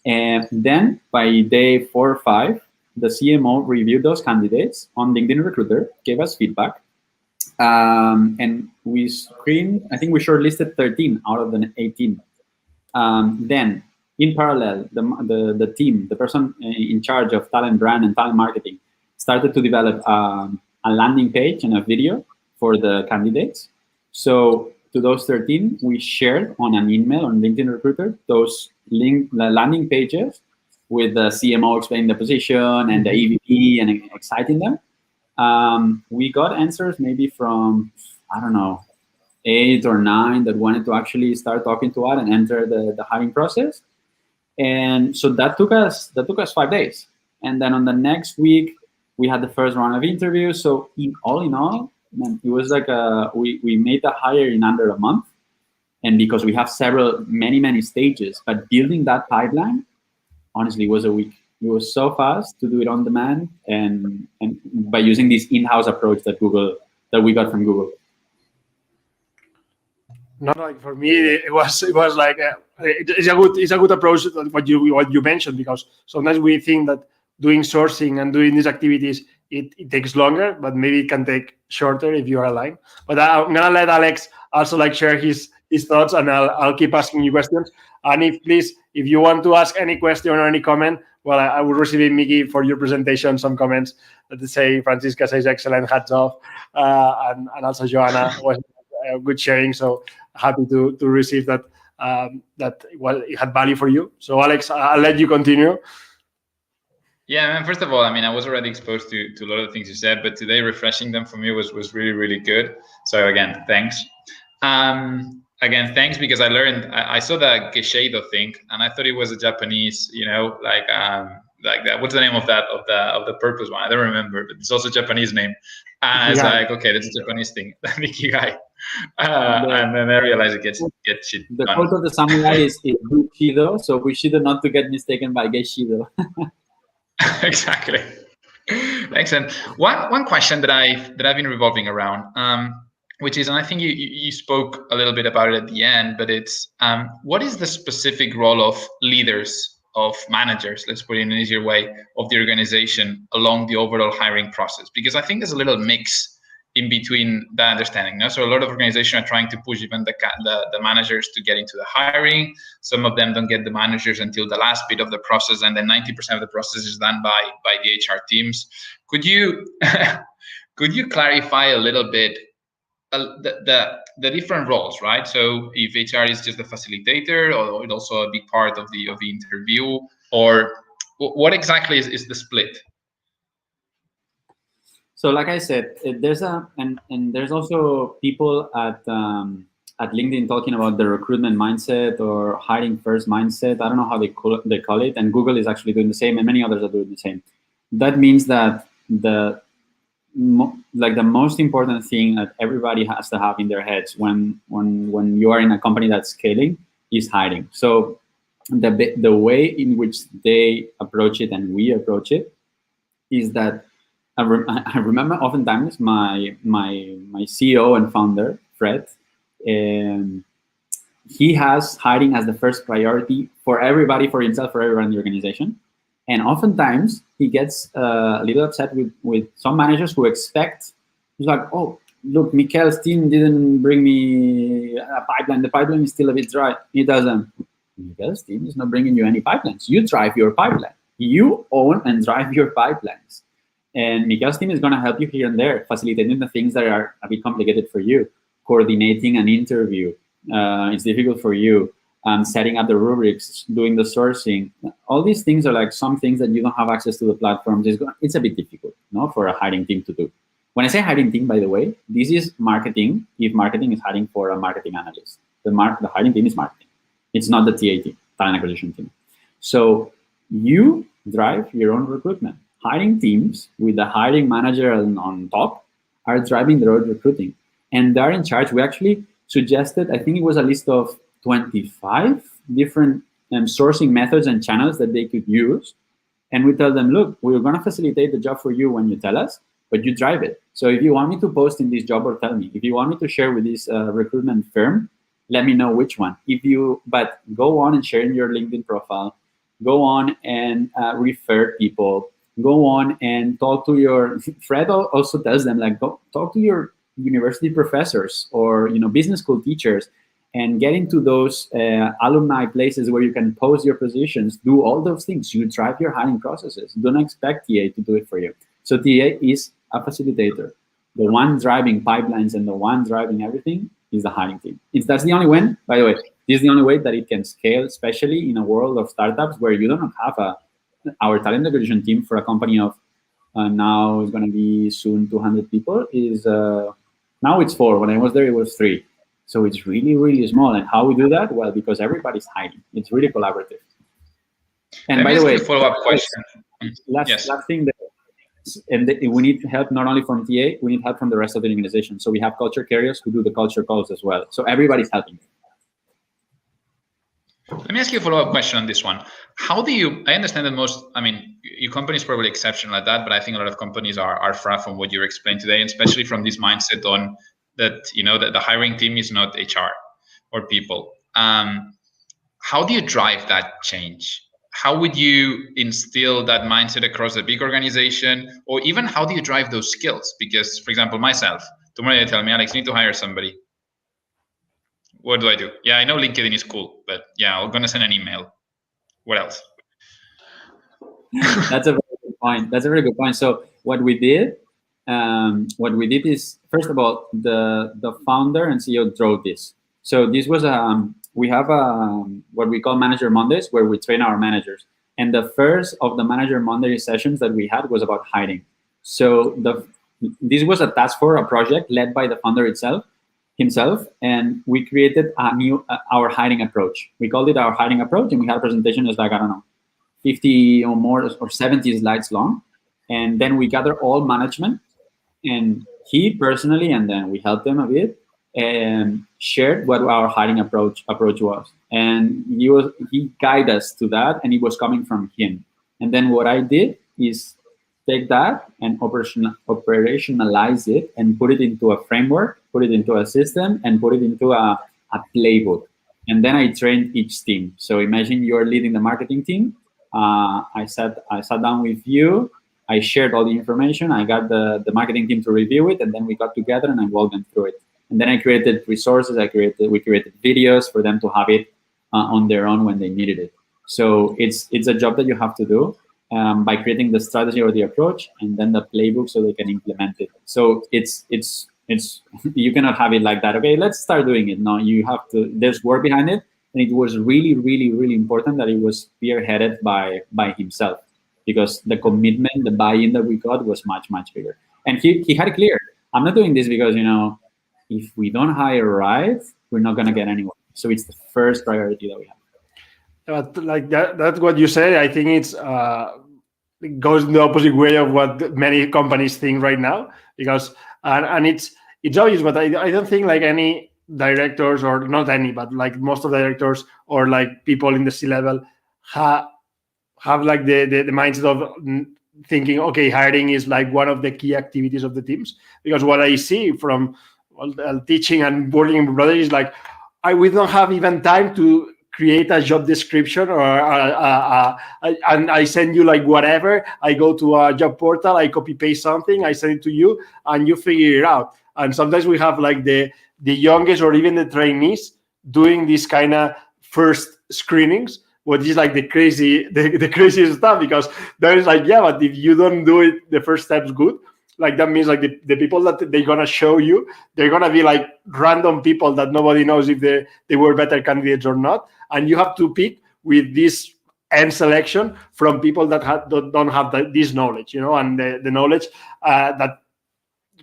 And then by day 4 or 5, the CMO reviewed those candidates on LinkedIn Recruiter, gave us feedback, and we screened, I think we shortlisted 13 out of the 18. Then in parallel, the team, the person in charge of talent brand and talent marketing, started to develop a landing page and a video for the candidates. So to those 13, we shared on an email on LinkedIn Recruiter those the landing pages with the CMO explaining the position and the EVP and exciting them. We got answers maybe from, I don't know, 8 or 9 that wanted to actually start talking to us and enter the hiring process. And so that took us 5 days. And then on the next week, we had the first round of interviews. So in all, man, it was like we made the hire in under a month. And because we have many stages, but building that pipeline, honestly, was a week. It was so fast to do it on demand and by using this in-house approach that we got from Google. Not like for me, it was like it's a good approach what you mentioned, because sometimes we think that doing sourcing and doing these activities it takes longer, but maybe it can take shorter if you are aligned. But I'm gonna let Alex also like share his thoughts, and I'll keep asking you questions. And if you want to ask any question or any comment, well, I will receive it, Mickey, for your presentation, some comments that say Francisca says excellent, hats off, and also Joanna was good sharing. So happy to receive that it had value for you. So Alex, I'll let you continue. Yeah, man, first of all, I was already exposed to a lot of the things you said, but today refreshing them for me was really, really good. So again, thanks. Thanks, because I saw the Geseido thing, and I thought it was a Japanese, like that. What's the name of the purpose one? I don't remember, but it's also a Japanese name. And it's like, okay, that's a Japanese thing, Ikigai. And then I realized it gets shit the done. quote of the samurai is Bushido, so Bushido not to get mistaken by Geshido. Exactly. Thanks. And one question that I've been revolving around, which is, and I think you spoke a little bit about it at the end, but it's what is the specific role of leaders, of managers, let's put it in an easier way, of the organization along the overall hiring process? Because I think there's a little mix in between that understanding. No? So a lot of organizations are trying to push even the managers to get into the hiring. Some of them don't get the managers until the last bit of the process, and then 90% of the process is done by the HR teams. Could you could you clarify a little bit the different roles, right? So if HR is just the facilitator, or it's also a big part of the interview, or what exactly is the split? So, like I said, there's there's also people at LinkedIn talking about the recruitment mindset or hiring first mindset. I don't know how they call it, and Google is actually doing the same, and many others are doing the same. That means that the most important thing that everybody has to have in their heads when you are in a company that's scaling is hiring. So the way in which they approach it and we approach it is that I remember oftentimes my CEO and founder, Fred, he has hiring as the first priority for everybody, for himself, for everyone in the organization. And oftentimes he gets a little upset with some managers who expect, he's like, oh, look, Mikel's team didn't bring me a pipeline. The pipeline is still a bit dry. He doesn't. Mikel's team is not bringing you any pipelines. You drive your pipeline. You own and drive your pipelines. And Mikel's team is going to help you here and there, facilitating the things that are a bit complicated for you, coordinating an interview. It's difficult for you. Setting up the rubrics, doing the sourcing. All these things are like some things that you don't have access to the platforms. It's a bit difficult, no, for a hiring team to do. When I say hiring team, by the way, this is marketing. If marketing is hiring for a marketing analyst, the hiring team is marketing. It's not the TA team, talent acquisition team. So you drive your own recruitment. Hiring teams with the hiring manager on top are driving their own recruiting, and they're in charge. We actually suggested, I think it was a list of 25 different sourcing methods and channels that they could use. And we tell them, look, we're going to facilitate the job for you when you tell us, but you drive it. So if you want me to post in this job, or tell me. If you want me to share with this recruitment firm, let me know which one. But go on and share in your LinkedIn profile. Go on and refer people. Go on and talk to your, Fred also tells them, like, go talk to your university professors or business school teachers, and get into those alumni places where you can post your positions. Do all those things. You drive your hiring processes. Don't expect TA to do it for you. So TA is a facilitator. The one driving pipelines and the one driving everything is the hiring team. That's the only way, by the way, this is the only way that it can scale, especially in a world of startups where you don't have our talent acquisition team for a company of now it's going to be soon 200 people is now it's 4. When I was there, it was 3. So it's really, really small. And how we do that? Well, because everybody's hiring. It's really collaborative. And by the way, follow-up question. Last thing, we need help not only from TA, we need help from the rest of the organization. So we have culture carriers who do the culture calls as well. So everybody's helping. Let me ask you a follow-up question on this one. How do you, I understand that your company is probably exceptional at that, but I think a lot of companies are far from what you're explaining today, and especially from this mindset on that, that the hiring team is not HR or people. How do you drive that change? How would you instill that mindset across a big organization? Or even how do you drive those skills? Because, for example, myself, tomorrow they tell me, Alex, you need to hire somebody. What do I do? Yeah, I know LinkedIn is cool, but yeah, I'm going to send an email. What else? That's a very good point. That's a very good point. So what we did is, first of all, the founder and CEO drove this. So this was we have what we call Manager Mondays, where we train our managers. And the first of the Manager Monday sessions that we had was about hiring. So this was a task force, a project led by the founder himself, and we created our hiring approach. We called it our hiring approach, and we had a presentation that's like, I don't know, 50 or more or 70 slides long. And then we gather all management, and he personally, and then we helped them a bit, and shared what our hiring approach was. And he guided us to that, and it was coming from him. And then what I did is take that and operationalize it and put it into a framework, put it into a system, and put it into a playbook. And then I trained each team. So imagine you're leading the marketing team. I sat down with you. I shared all the information. I got the marketing team to review it, and then we got together and I walked them through it. And then I created resources. We created videos for them to have it on their own when they needed it. So it's a job that you have to do by creating the strategy or the approach, and then the playbook so they can implement it. So it's you cannot have it like that. Okay, let's start doing it. No, you have to. There's work behind it, and it was really, really, really important that it was spearheaded by himself, because the commitment, the buy-in that we got was much, much bigger. And he had it clear. I'm not doing this because, if we don't hire right, we're not going to get anywhere. So it's the first priority that we have. But like that's what you said. I think it goes in the opposite way of what many companies think right now, because and it's obvious, but I don't think like any directors, or not any, but like most of the directors or like people in the C-level have like the mindset of thinking, okay, hiring is like one of the key activities of the teams. Because what I see from teaching and working with brothers is like, we don't have even time to create a job description, or and I send you like whatever. I go to a job portal, I copy paste something, I send it to you, and you figure it out. And sometimes we have like the youngest or even the trainees doing this kind of first screenings, which is like the craziest stuff, because there is like, yeah, but if you don't do it the first steps good, like that means like the people that they're gonna show you, they're gonna be like random people that nobody knows if they were better candidates or not, and you have to pick with this end selection from people that don't have this knowledge, and the knowledge that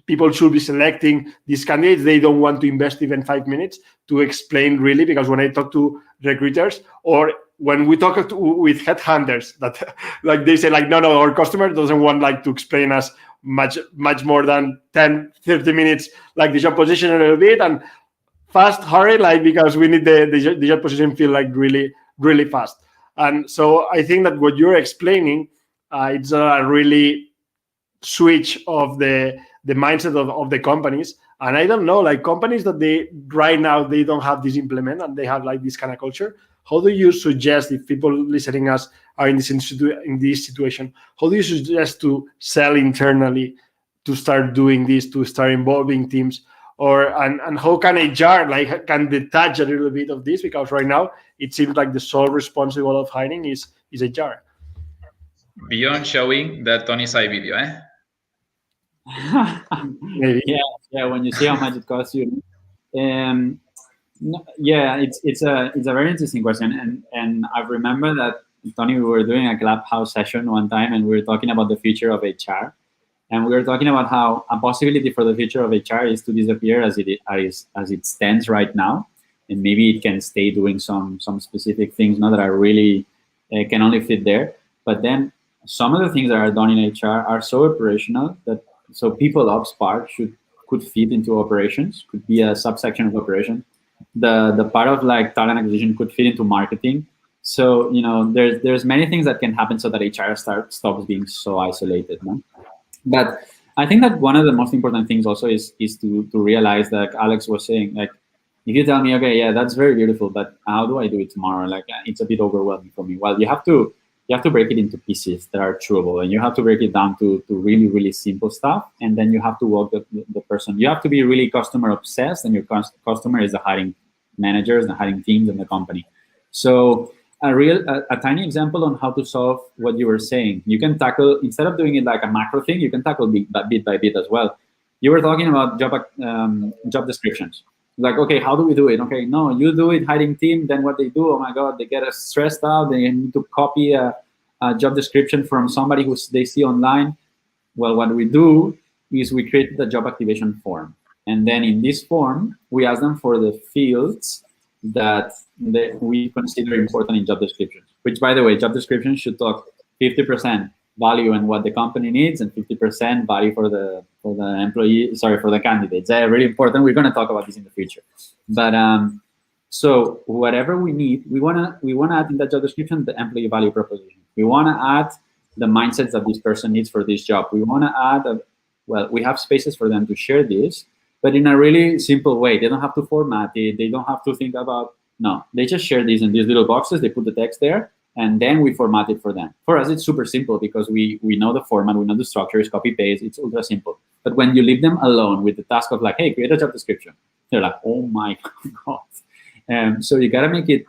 people should be selecting these candidates. They don't want to invest even 5 minutes to explain really, because when I talk to recruiters, or when we talk with headhunters, that like they say like, no, our customer doesn't want like to explain us much more than 10-30 minutes, like the job position a little bit, and fast, hurry, like, because we need the job position feel like really, really fast. And so I think that what you're explaining, it's a really switch of the mindset of the companies. And I don't know, like companies that right now they don't have this implement, and they have like this kind of culture. How do you suggest, if people listening us are in this situation, how do you suggest to sell internally, to start doing this, to start involving teams, and how can HR like can detach a little bit of this? Because right now it seems like the sole responsible of hiring is HR. Beyond showing the Tony Sai video, Maybe. Yeah. When you see how much it costs you, yeah, it's a very interesting question, and I remember that, Tony, we were doing a Clubhouse session one time, and we were talking about the future of HR, and we were talking about how a possibility for the future of HR is to disappear as it stands right now, and maybe it can stay doing some specific things now that are really can only fit there. But then some of the things that are done in HR are so operational that people ops part could fit into operations, could be a subsection of operations. The part of like talent acquisition could fit into marketing. So there's many things that can happen so that HR stops being so isolated. No? But I think that one of the most important things also is to realize that, like Alex was saying, like if you tell me, okay, yeah, that's very beautiful, but how do I do it tomorrow? Like it's a bit overwhelming for me. Well, you have to break it into pieces that are chewable, and you have to break it down to really, really simple stuff. And then you have to walk the person. You have to be really customer obsessed, and your customer is the hiring managers, the hiring teams, and the company. So a tiny example on how to solve what you were saying. You can tackle, instead of doing it like a macro thing, you can tackle bit by bit as well. You were talking about job descriptions. Like, okay, how do we do it? Okay, no, you do it, hiring team. Then what they do, oh my God, they get stressed out. They need to copy a job description from somebody who they see online. Well, what we do is we create the job activation form. And then in this form, we ask them for the fields that we consider important in job descriptions, which, by the way, job descriptions should talk 50% value and what the company needs, and 50% value for the employee. Sorry, for the candidates. They're really important. We're going to talk about this in the future. But so whatever we need, we wanna add in that job description the employee value proposition. We wanna add the mindsets that this person needs for this job. We wanna add we have spaces for them to share this, but in a really simple way. They don't have to format it. They don't have to think about. No, they just share these in these little boxes. They put the text there, and then we format it for them. For us, it's super simple because we know the format, we know the structure, it's copy paste, it's ultra simple. But when you leave them alone with the task of like, hey, create a job description, they're like, oh my God. So you gotta make it,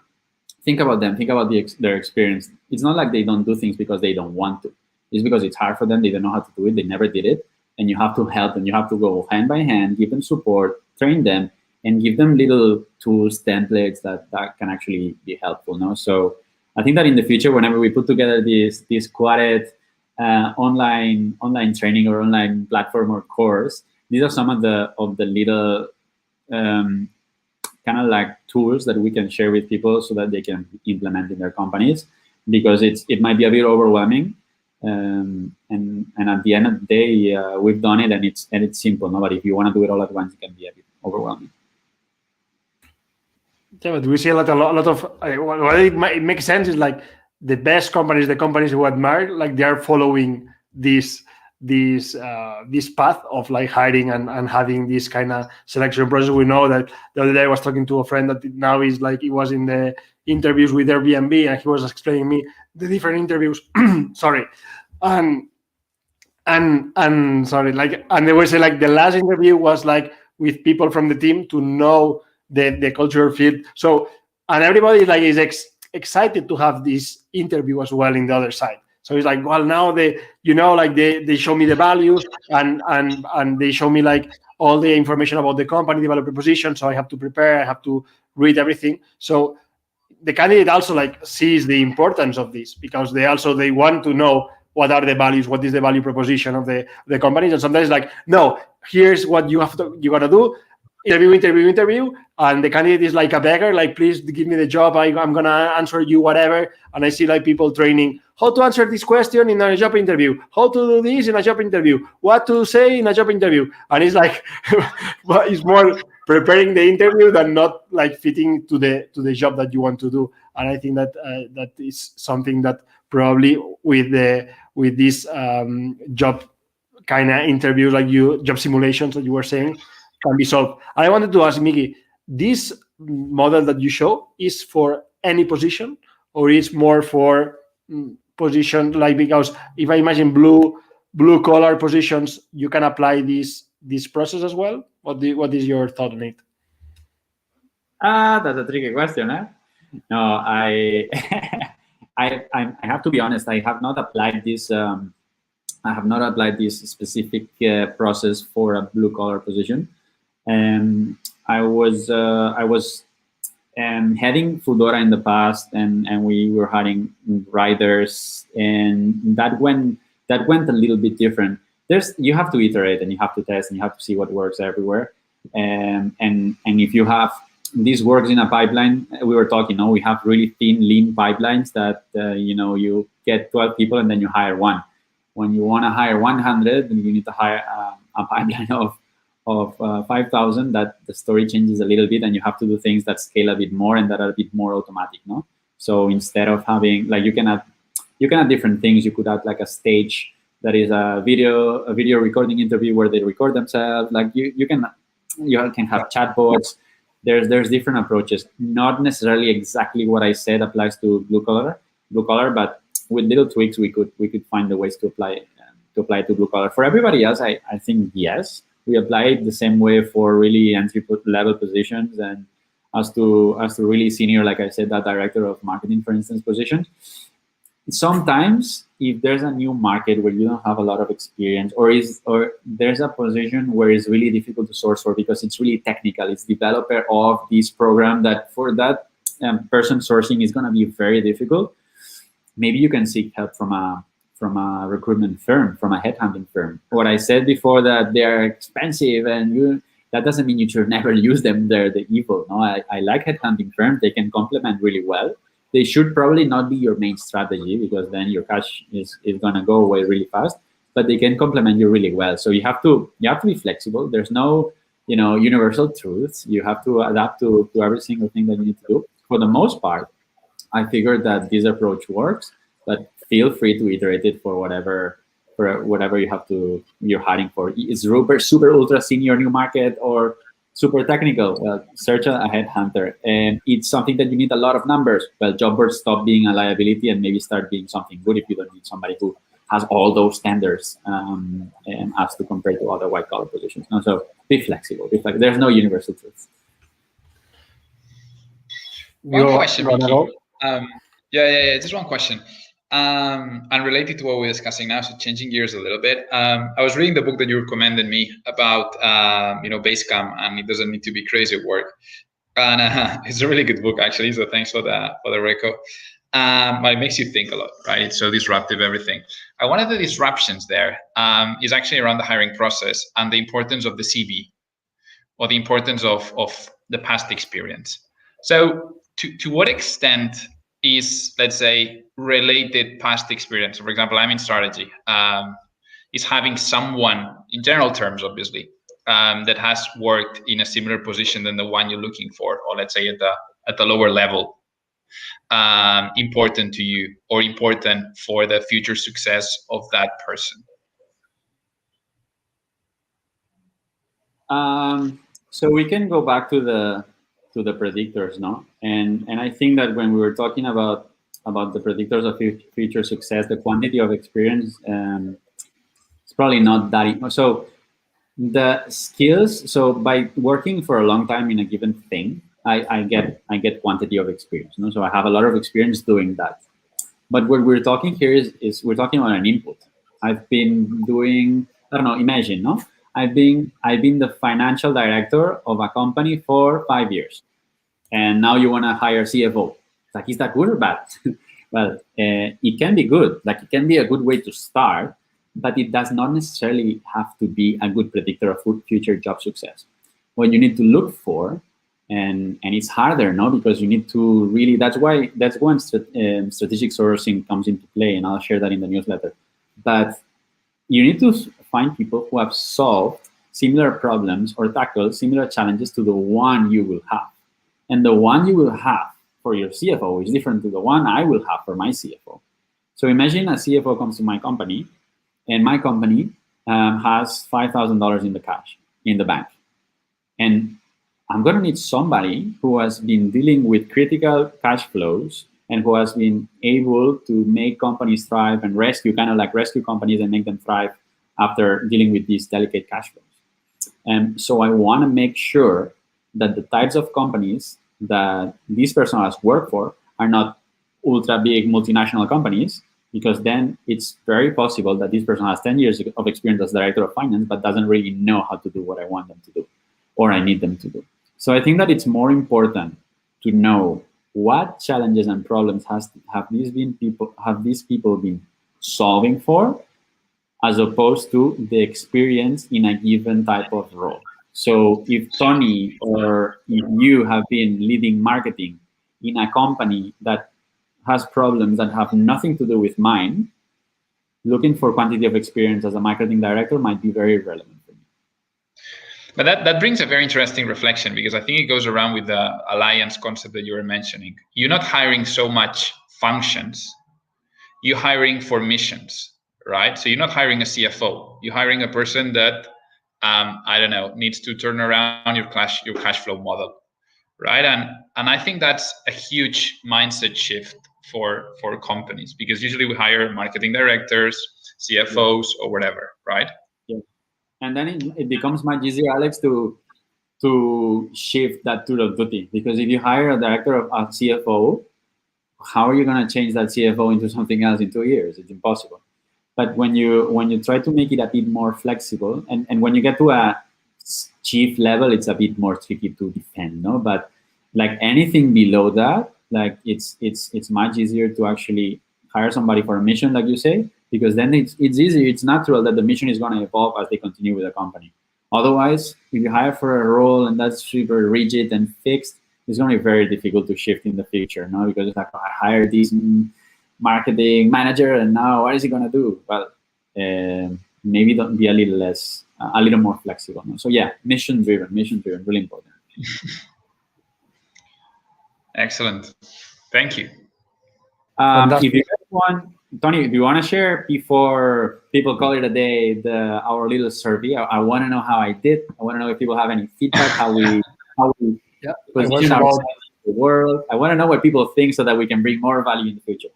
think about them, think about their experience. It's not like they don't do things because they don't want to. It's because it's hard for them, they don't know how to do it, they never did it. And you have to help them, you have to go hand by hand, give them support, train them, and give them little tools, templates that can actually be helpful. No? So I think that in the future, whenever we put together this Quared online training or online platform or course, these are some of the little kind of like tools that we can share with people so that they can implement in their companies, because it might be a bit overwhelming. And at the end of the day, we've done it, and it's simple. No? But if you want to do it all at once, it can be a bit overwhelming. Yeah, but we see a lot of what it makes sense is like the best companies, the companies who admire, like they are following this path of like hiring and having this kind of selection process. We know that the other day I was talking to a friend that now is like, he was in the interviews with Airbnb, and he was explaining me the different interviews. Sorry, and sorry, like, and they were saying like the last interview was like with people from the team to know the cultural fit. So, and everybody like is excited to have this interview as well in the other side. So it's like, well, now they show me the values and they show me like all the information about the company, developer position. So I have to prepare, I have to read everything. So the candidate also like sees the importance of this, because they want to know what are the values, what is the value proposition of the companies. And sometimes like, no, here's what you gotta do. Interview, and the candidate is like a beggar, like, please give me the job, I'm gonna answer you whatever. And I see like people training how to answer this question in a job interview, how to do this in a job interview, what to say in a job interview. And it's like it's more preparing the interview than not like fitting to the job that you want to do. And I think that that is something that probably with this job kind of interviews, like job simulations that you were saying, can be solved. And I wanted to ask Miki, this model that you show is for any position, or is more for position, like, because if I imagine blue collar positions, you can apply this process as well? What is your thought on it? That's a tricky question, eh? No, I have to be honest. I have not applied this. I have not applied this specific process for a blue collar position. I was heading Foodora in the past, and we were hiring riders, and that went a little bit different. You have to iterate, and you have to test, and you have to see what works everywhere. And if you have this works in a pipeline, we were talking, we have really thin, lean pipelines that you get 12 people and then you hire one. When you want to hire 100, then you need to hire a pipeline of 5,000. That the story changes a little bit, and you have to do things that scale a bit more and that are a bit more automatic. No, so instead of having like you can add different things. You could add like a stage that is a video recording interview where they record themselves. Like you can have chatbots. There's different approaches. Not necessarily exactly what I said applies to blue collar, but with little tweaks we could find the ways to apply to blue collar. For everybody else, I think yes, we apply it the same way for really entry level positions, and as to really senior, like I said, that director of marketing, for instance, positions. Sometimes if there's a new market where you don't have a lot of experience, or there's a position where it's really difficult to source for because it's really technical, it's developer of this program, that for that person sourcing is going to be very difficult, maybe you can seek help from a recruitment firm, from a headhunting firm. What I said before, that they are expensive, and that doesn't mean you should never use them. They're the evil. No, I like headhunting firms. They can complement really well. They should probably not be your main strategy, because then your cash is going to go away really fast, but they can complement you really well. So you have to be flexible. There's no universal truths. You have to adapt to every single thing that you need to do. For the most part, I figured that this approach works, but feel free to iterate it for whatever you're hiring for. It's super ultra senior new market, or Super technical. Well, search a headhunter. And it's something that you need a lot of numbers. Well, job boards stop being a liability and maybe start being something good if you don't need somebody who has all those standards as to compare to other white collar positions. No, so be flexible. There's no universal truth. One question, Mickey. Just one question. And related to what we're discussing now, so changing gears a little bit. I was reading the book that you recommended me about, Basecamp, and it doesn't need to be crazy at work. And it's a really good book, actually. So thanks for the reco. But it makes you think a lot, right? It's so disruptive, everything. One of the disruptions there is actually around the hiring process and the importance of the CV, or the importance of the past experience. So to what extent is, let's say, related past experience? For example, I'm in strategy, is having someone, in general terms, obviously, that has worked in a similar position than the one you're looking for, or let's say at the lower level, important to you, or important for the future success of that person? So we can go back to the predictors, no? And I think that when we were talking about the predictors of future success, the quantity of experience is probably not that. So the skills. So by working for a long time in a given thing, I get quantity of experience. No? So I have a lot of experience doing that. But what we're talking here is we're talking about an input. I've been doing, I don't know, imagine, no? I've been the financial director of a company for 5 years, and now you want to hire CFO. Like, is that good or bad? Well, it can be good. Like, it can be a good way to start, but it does not necessarily have to be a good predictor of future job success. What you need to look for, and it's harder, no, because you need to really. That's when strategic sourcing comes into play, and I'll share that in the newsletter. But you need to find people who have solved similar problems or tackled similar challenges to the one you will have. And the one you will have for your CFO is different to the one I will have for my CFO. So imagine a CFO comes to my company, and my company has $5,000 in the bank. And I'm going to need somebody who has been dealing with critical cash flows and who has been able to make companies thrive and rescue companies and make them thrive after dealing with these delicate cash flows. And so I want to make sure that the types of companies that this person has worked for are not ultra big multinational companies, because then it's very possible that this person has 10 years of experience as director of finance, but doesn't really know how to do what I want them to do or I need them to do. So I think that it's more important to know what challenges and problems have these people been solving for, as opposed to the experience in a given type of role. So if Tony or if you have been leading marketing in a company that has problems that have nothing to do with mine, looking for quantity of experience as a marketing director might be very relevant for me. But that brings a very interesting reflection, because I think it goes around with the alliance concept that you were mentioning. You're not hiring so much functions, you're hiring for missions, right? So you're not hiring a CFO, you're hiring a person that, needs to turn around your cash flow model, right? And I think that's a huge mindset shift for companies, because usually we hire marketing directors, CFOs, or whatever, right? Yeah. And then it becomes much easier, Alex, to shift that to the duty, because if you hire a director of a CFO, how are you going to change that CFO into something else in 2 years? It's impossible. But when you try to make it a bit more flexible, and when you get to a chief level, it's a bit more tricky to defend, no? But like anything below that, like it's much easier to actually hire somebody for a mission, like you say, because then it's easy, it's natural that the mission is going to evolve as they continue with the company. Otherwise, if you hire for a role and that's super rigid and fixed, it's going to be very difficult to shift in the future, no? Because it's like, I hired this marketing manager, and now what is he going to do? Well, maybe don't be a little more flexible, no? So yeah, mission driven, really important. Excellent, thank you. If you one, Tony, do you want to share before people call it a day our little survey? I want to know how I did. I want to know if people have any feedback, how we Yeah, position ourselves in the world. I want to know what people think so that we can bring more value in the future.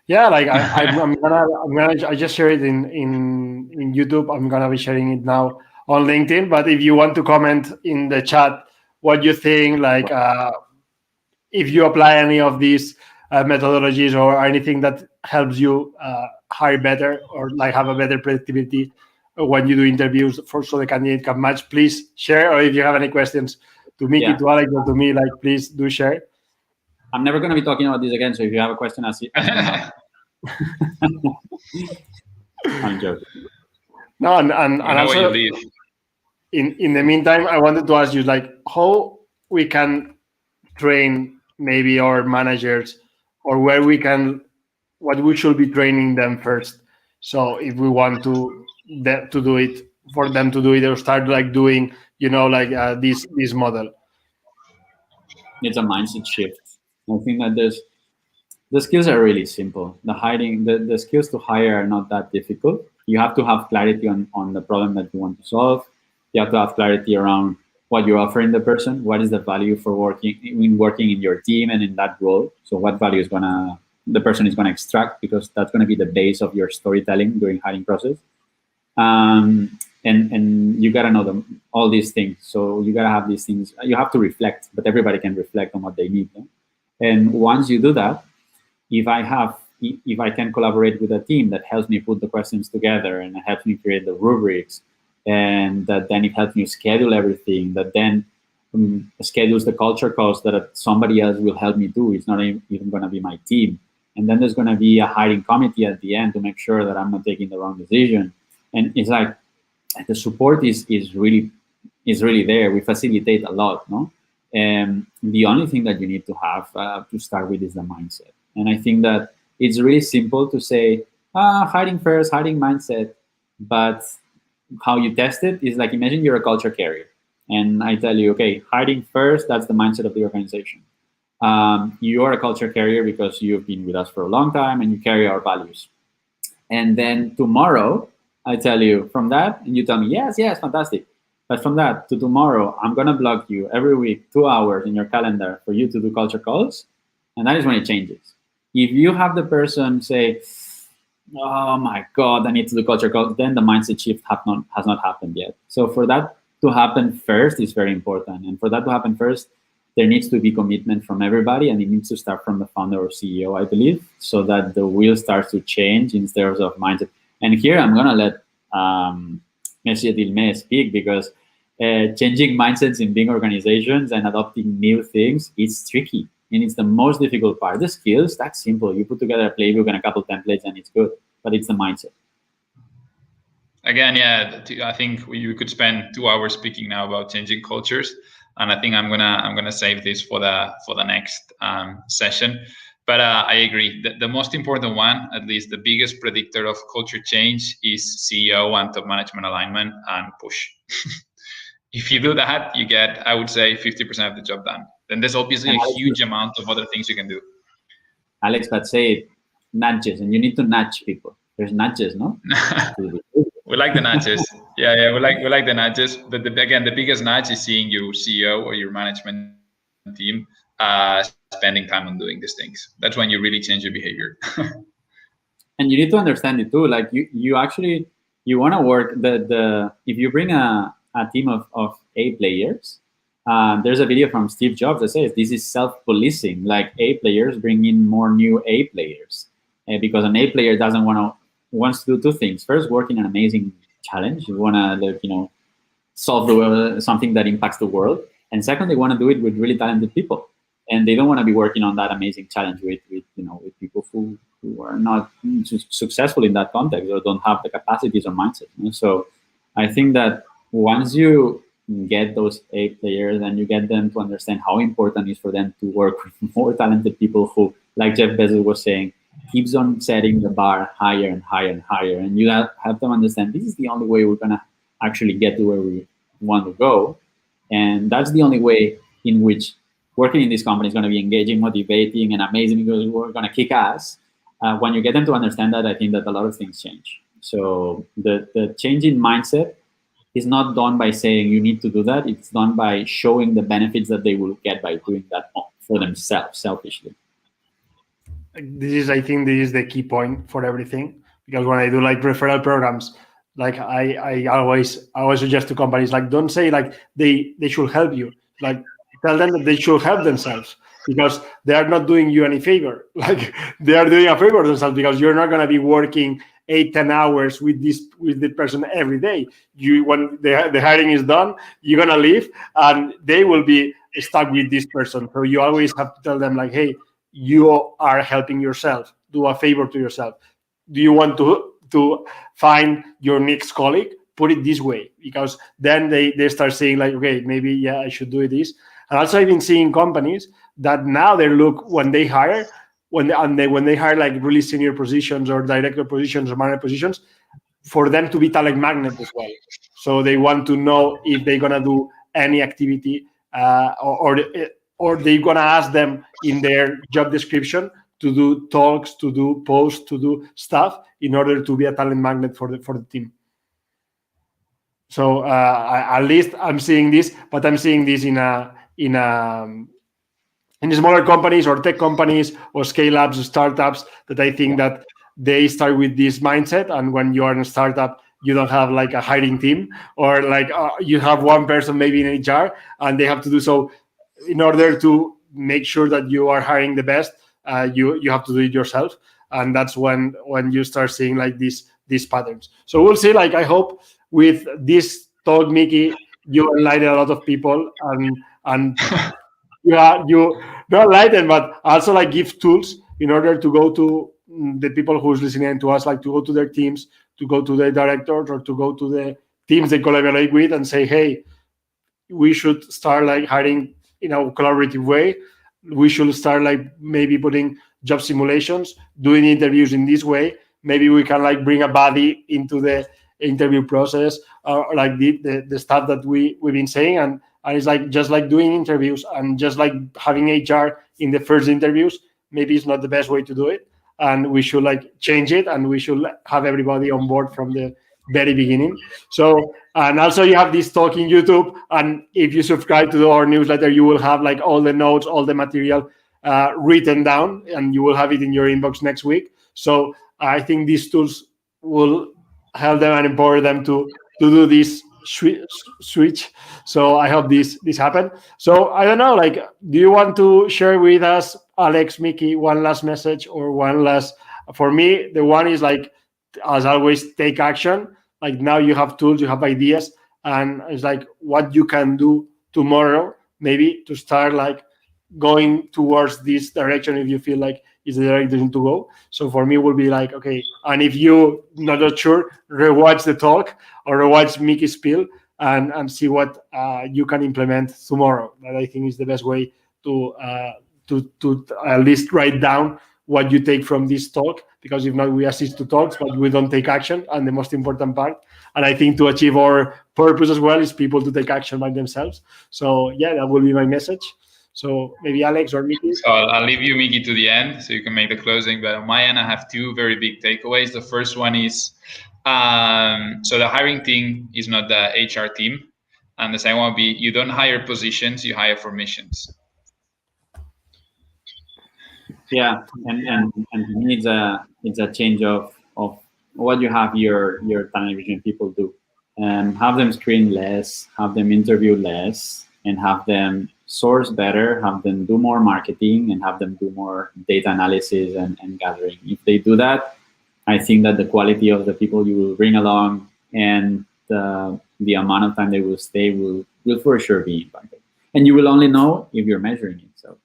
Yeah, like I just share it in YouTube. I'm gonna be sharing it now on LinkedIn. But if you want to comment in the chat what you think, like if you apply any of these methodologies or anything that helps you hire better or like have a better productivity when you do interviews so the candidate can match, please share. Or if you have any questions to Mickey, to Alex, or to me, like please do share. I'm never going to be talking about this again, so if you have a question, ask me now. I'm joking. No, and also in the meantime, I wanted to ask you like how we can train maybe our managers, or what we should be training them first. So if we want to do it, for them to do it, or start like doing, this model. It's a mindset shift. I think that the skills are really simple. The skills to hire are not that difficult. You have to have clarity on the problem that you want to solve. You have to have clarity around what you're offering the person. What is the value for working in your team and in that role? So what value is the person is gonna extract, because that's gonna be the base of your storytelling during hiring process. And you gotta know all these things. So you gotta have these things. You have to reflect, but everybody can reflect on what they need. No? And once you do that, if I can collaborate with a team that helps me put the questions together and helps me create the rubrics, and that then it helps me schedule everything, that then schedules the culture calls that somebody else will help me do. It's not even going to be my team. And then there's going to be a hiring committee at the end to make sure that I'm not taking the wrong decision. And it's like the support is really there. We facilitate a lot, no? And the only thing that you need to have to start with is the mindset. And I think that it's really simple to say, hiring first, hiring mindset. But how you test it is like, imagine you're a culture carrier. And I tell you, okay, hiring first, that's the mindset of the organization. You are a culture carrier because you've been with us for a long time and you carry our values. And then tomorrow, I tell you from that, and you tell me, yes, fantastic. But from that to tomorrow, I'm going to block you every week, 2 hours in your calendar for you to do culture calls. And that is when it changes. If you have the person say, oh my God, I need to do culture calls, then the mindset shift has not happened yet. So for that to happen first is very important. And for that to happen first, there needs to be commitment from everybody, and it needs to start from the founder or CEO, I believe, so that the wheel starts to change in terms of mindset. And here I'm going to let Monsieur Dilmé speak, because changing mindsets in big organizations and adopting new things is tricky. And it's the most difficult part. The skills, that's simple. You put together a playbook and a couple templates and it's good. But it's the mindset. Again, yeah, I think we could spend 2 hours speaking now about changing cultures. And I think I'm gonna save this for the next session. But I agree. The most important one, at least the biggest predictor of culture change, is CEO and top management alignment and push. If you do that, you get, I would say, 50% of the job done. Then there's obviously a huge amount of other things you can do. Alex, but say nudges, and you need to nudge people. There's nudges, no? We like the nudges. Yeah, we like the nudges. But again, the biggest nudge is seeing your CEO or your management team spending time on doing these things. That's when you really change your behavior. And you need to understand it too. Like you want to work if you bring a team of A players. There's a video from Steve Jobs that says this is self-policing. Like A players bring in more new A players, because an A player wants to do two things. First, work in an amazing challenge. You want to solve something that impacts the world, and second, they want to do it with really talented people, and they don't want to be working on that amazing challenge with people who are not successful in that context or don't have the capacities or mindset. So I think that once you get those A players and you get them to understand how important it is for them to work with more talented people who, like Jeff Bezos was saying, keeps on setting the bar higher and higher and higher. And you have them understand this is the only way we're going to actually get to where we want to go. And that's the only way in which working in this company is going to be engaging, motivating, and amazing, because we're going to kick ass. when you get them to understand that, I think that a lot of things change. So the change in mindset is not done by saying you need to do that. It's done by showing the benefits that they will get by doing that for themselves, selfishly. I think this is the key point for everything, because when I do like referral programs, like I always suggest to companies, like, don't say like they should help you, like tell them that they should help themselves, because they are not doing you any favor. Like they are doing a favor themselves, because you're not going to be working 8-10 hours with the person every day. When the hiring is done, you're going to leave and they will be stuck with this person. So you always have to tell them like, hey, you are helping yourself. Do a favor to yourself. Do you want to find your next colleague? Put it this way, because then they start saying like, okay, maybe, yeah, I should do this. And also I've been seeing companies that now they look, when they hire, when they hire like really senior positions or director positions or manager positions, for them to be talent magnet as well. So they want to know if they're gonna do any activity or they're gonna ask them in their job description to do talks, to do posts, to do stuff in order to be a talent magnet for the team. So at least I'm seeing this, but I'm seeing this in smaller companies or tech companies or scale-ups, startups, that I think that they start with this mindset. And when you are in a startup, you don't have like a hiring team, or like you have one person maybe in HR, and they have to do so. In order to make sure that you are hiring the best, you have to do it yourself. And that's when you start seeing like these patterns. So we'll see. Like I hope with this talk, Mickey, you enlighten a lot of people, and you not enlighten, but also like give tools in order to go to the people who's listening to us, like to go to their teams, to go to the directors, or to go to the teams they collaborate with and say, hey, we should start like hiring in a collaborative way. We should start like maybe putting job simulations, doing interviews in this way. Maybe we can like bring a buddy into the interview process, or like the stuff that we've been saying. And it's like just like doing interviews and just like having HR in the first interviews, maybe it's not the best way to do it. And we should like change it, and we should have everybody on board from the very beginning. So, and also you have this talk in YouTube, and if you subscribe to our newsletter, you will have like all the notes, all the material written down, and you will have it in your inbox next week. So I think these tools will help them and empower them to do this switch. So I hope this happen. So I don't know, like, do you want to share with us, Alex, Mickey, one last message, or one last? For me, the one is like, as always, take action. Like now you have tools, you have ideas, and it's like what you can do tomorrow, maybe to start like going towards this direction if you feel like it's the direction to go. So for me, it will be like, okay, and if you not sure, rewatch the talk or rewatch Mickey's spiel and see what you can implement tomorrow. That I think is the best way to at least write down what you take from this talk, because if not, we assist to talks, but we don't take action. And the most important part, and I think to achieve our purpose as well, is people to take action by themselves. So yeah, that will be my message. So maybe Alex or Mickey. So I'll leave you, Mickey, to the end so you can make the closing. But on my end, I have two very big takeaways. The first one is, so the hiring team is not the HR team. And the second one will be, you don't hire positions, you hire for missions. Yeah, and to me it's a change of what you have your talent acquisition people do, and have them screen less, have them interview less, and have them source better, have them do more marketing, and have them do more data analysis and gathering. If they do that, I think that the quality of the people you will bring along and the amount of time they will stay will for sure be impacted. And you will only know if you're measuring it. So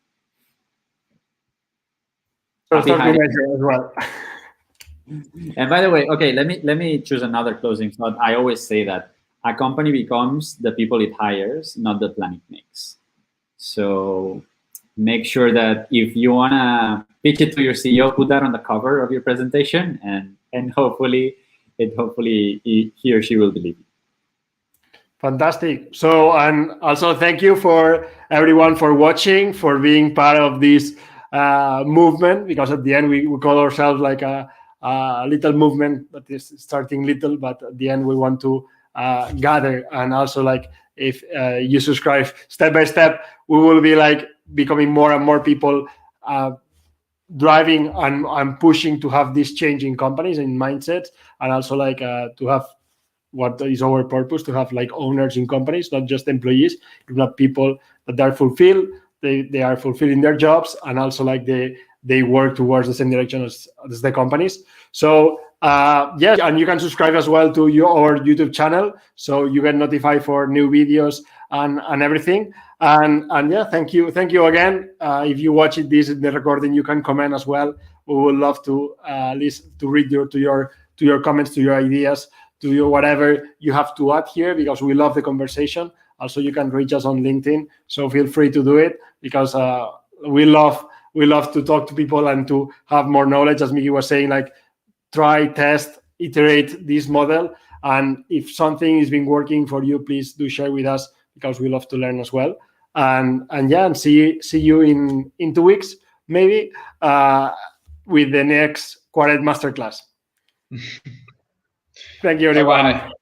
start to measure as well. And by the way, okay, let me choose another closing thought. I always say that a company becomes the people it hires, not the plan it makes. So make sure that if you want to pitch it to your CEO, put that on the cover of your presentation, and hopefully he or she will believe you. Fantastic. So, and also thank you for everyone for watching, for being part of this movement, because at the end we call ourselves like a little movement that is starting little, but at the end we want to gather. And also, like, if you subscribe step by step, we will be like becoming more and more people driving and pushing to have this change in companies and mindsets, and also like to have what is our purpose, to have like owners in companies, not just employees, if not people that are fulfilled, they are fulfilling their jobs, and also like they work towards the same direction as the companies. So yeah, and you can subscribe as well to our YouTube channel, so you get notified for new videos and everything. And yeah, thank you again. If you watch this in the recording, you can comment as well. We would love to listen, to read your comments, to your ideas, to your whatever you have to add here, because we love the conversation. Also, you can reach us on LinkedIn, so feel free to do it, because we love to talk to people and to have more knowledge. As Miki was saying, like, try, test, iterate this model, and if something is been working for you, please do share with us, because we love to learn as well. And yeah, and see you in 2 weeks maybe with the next Quared Masterclass. Thank you, everyone. Bye-bye.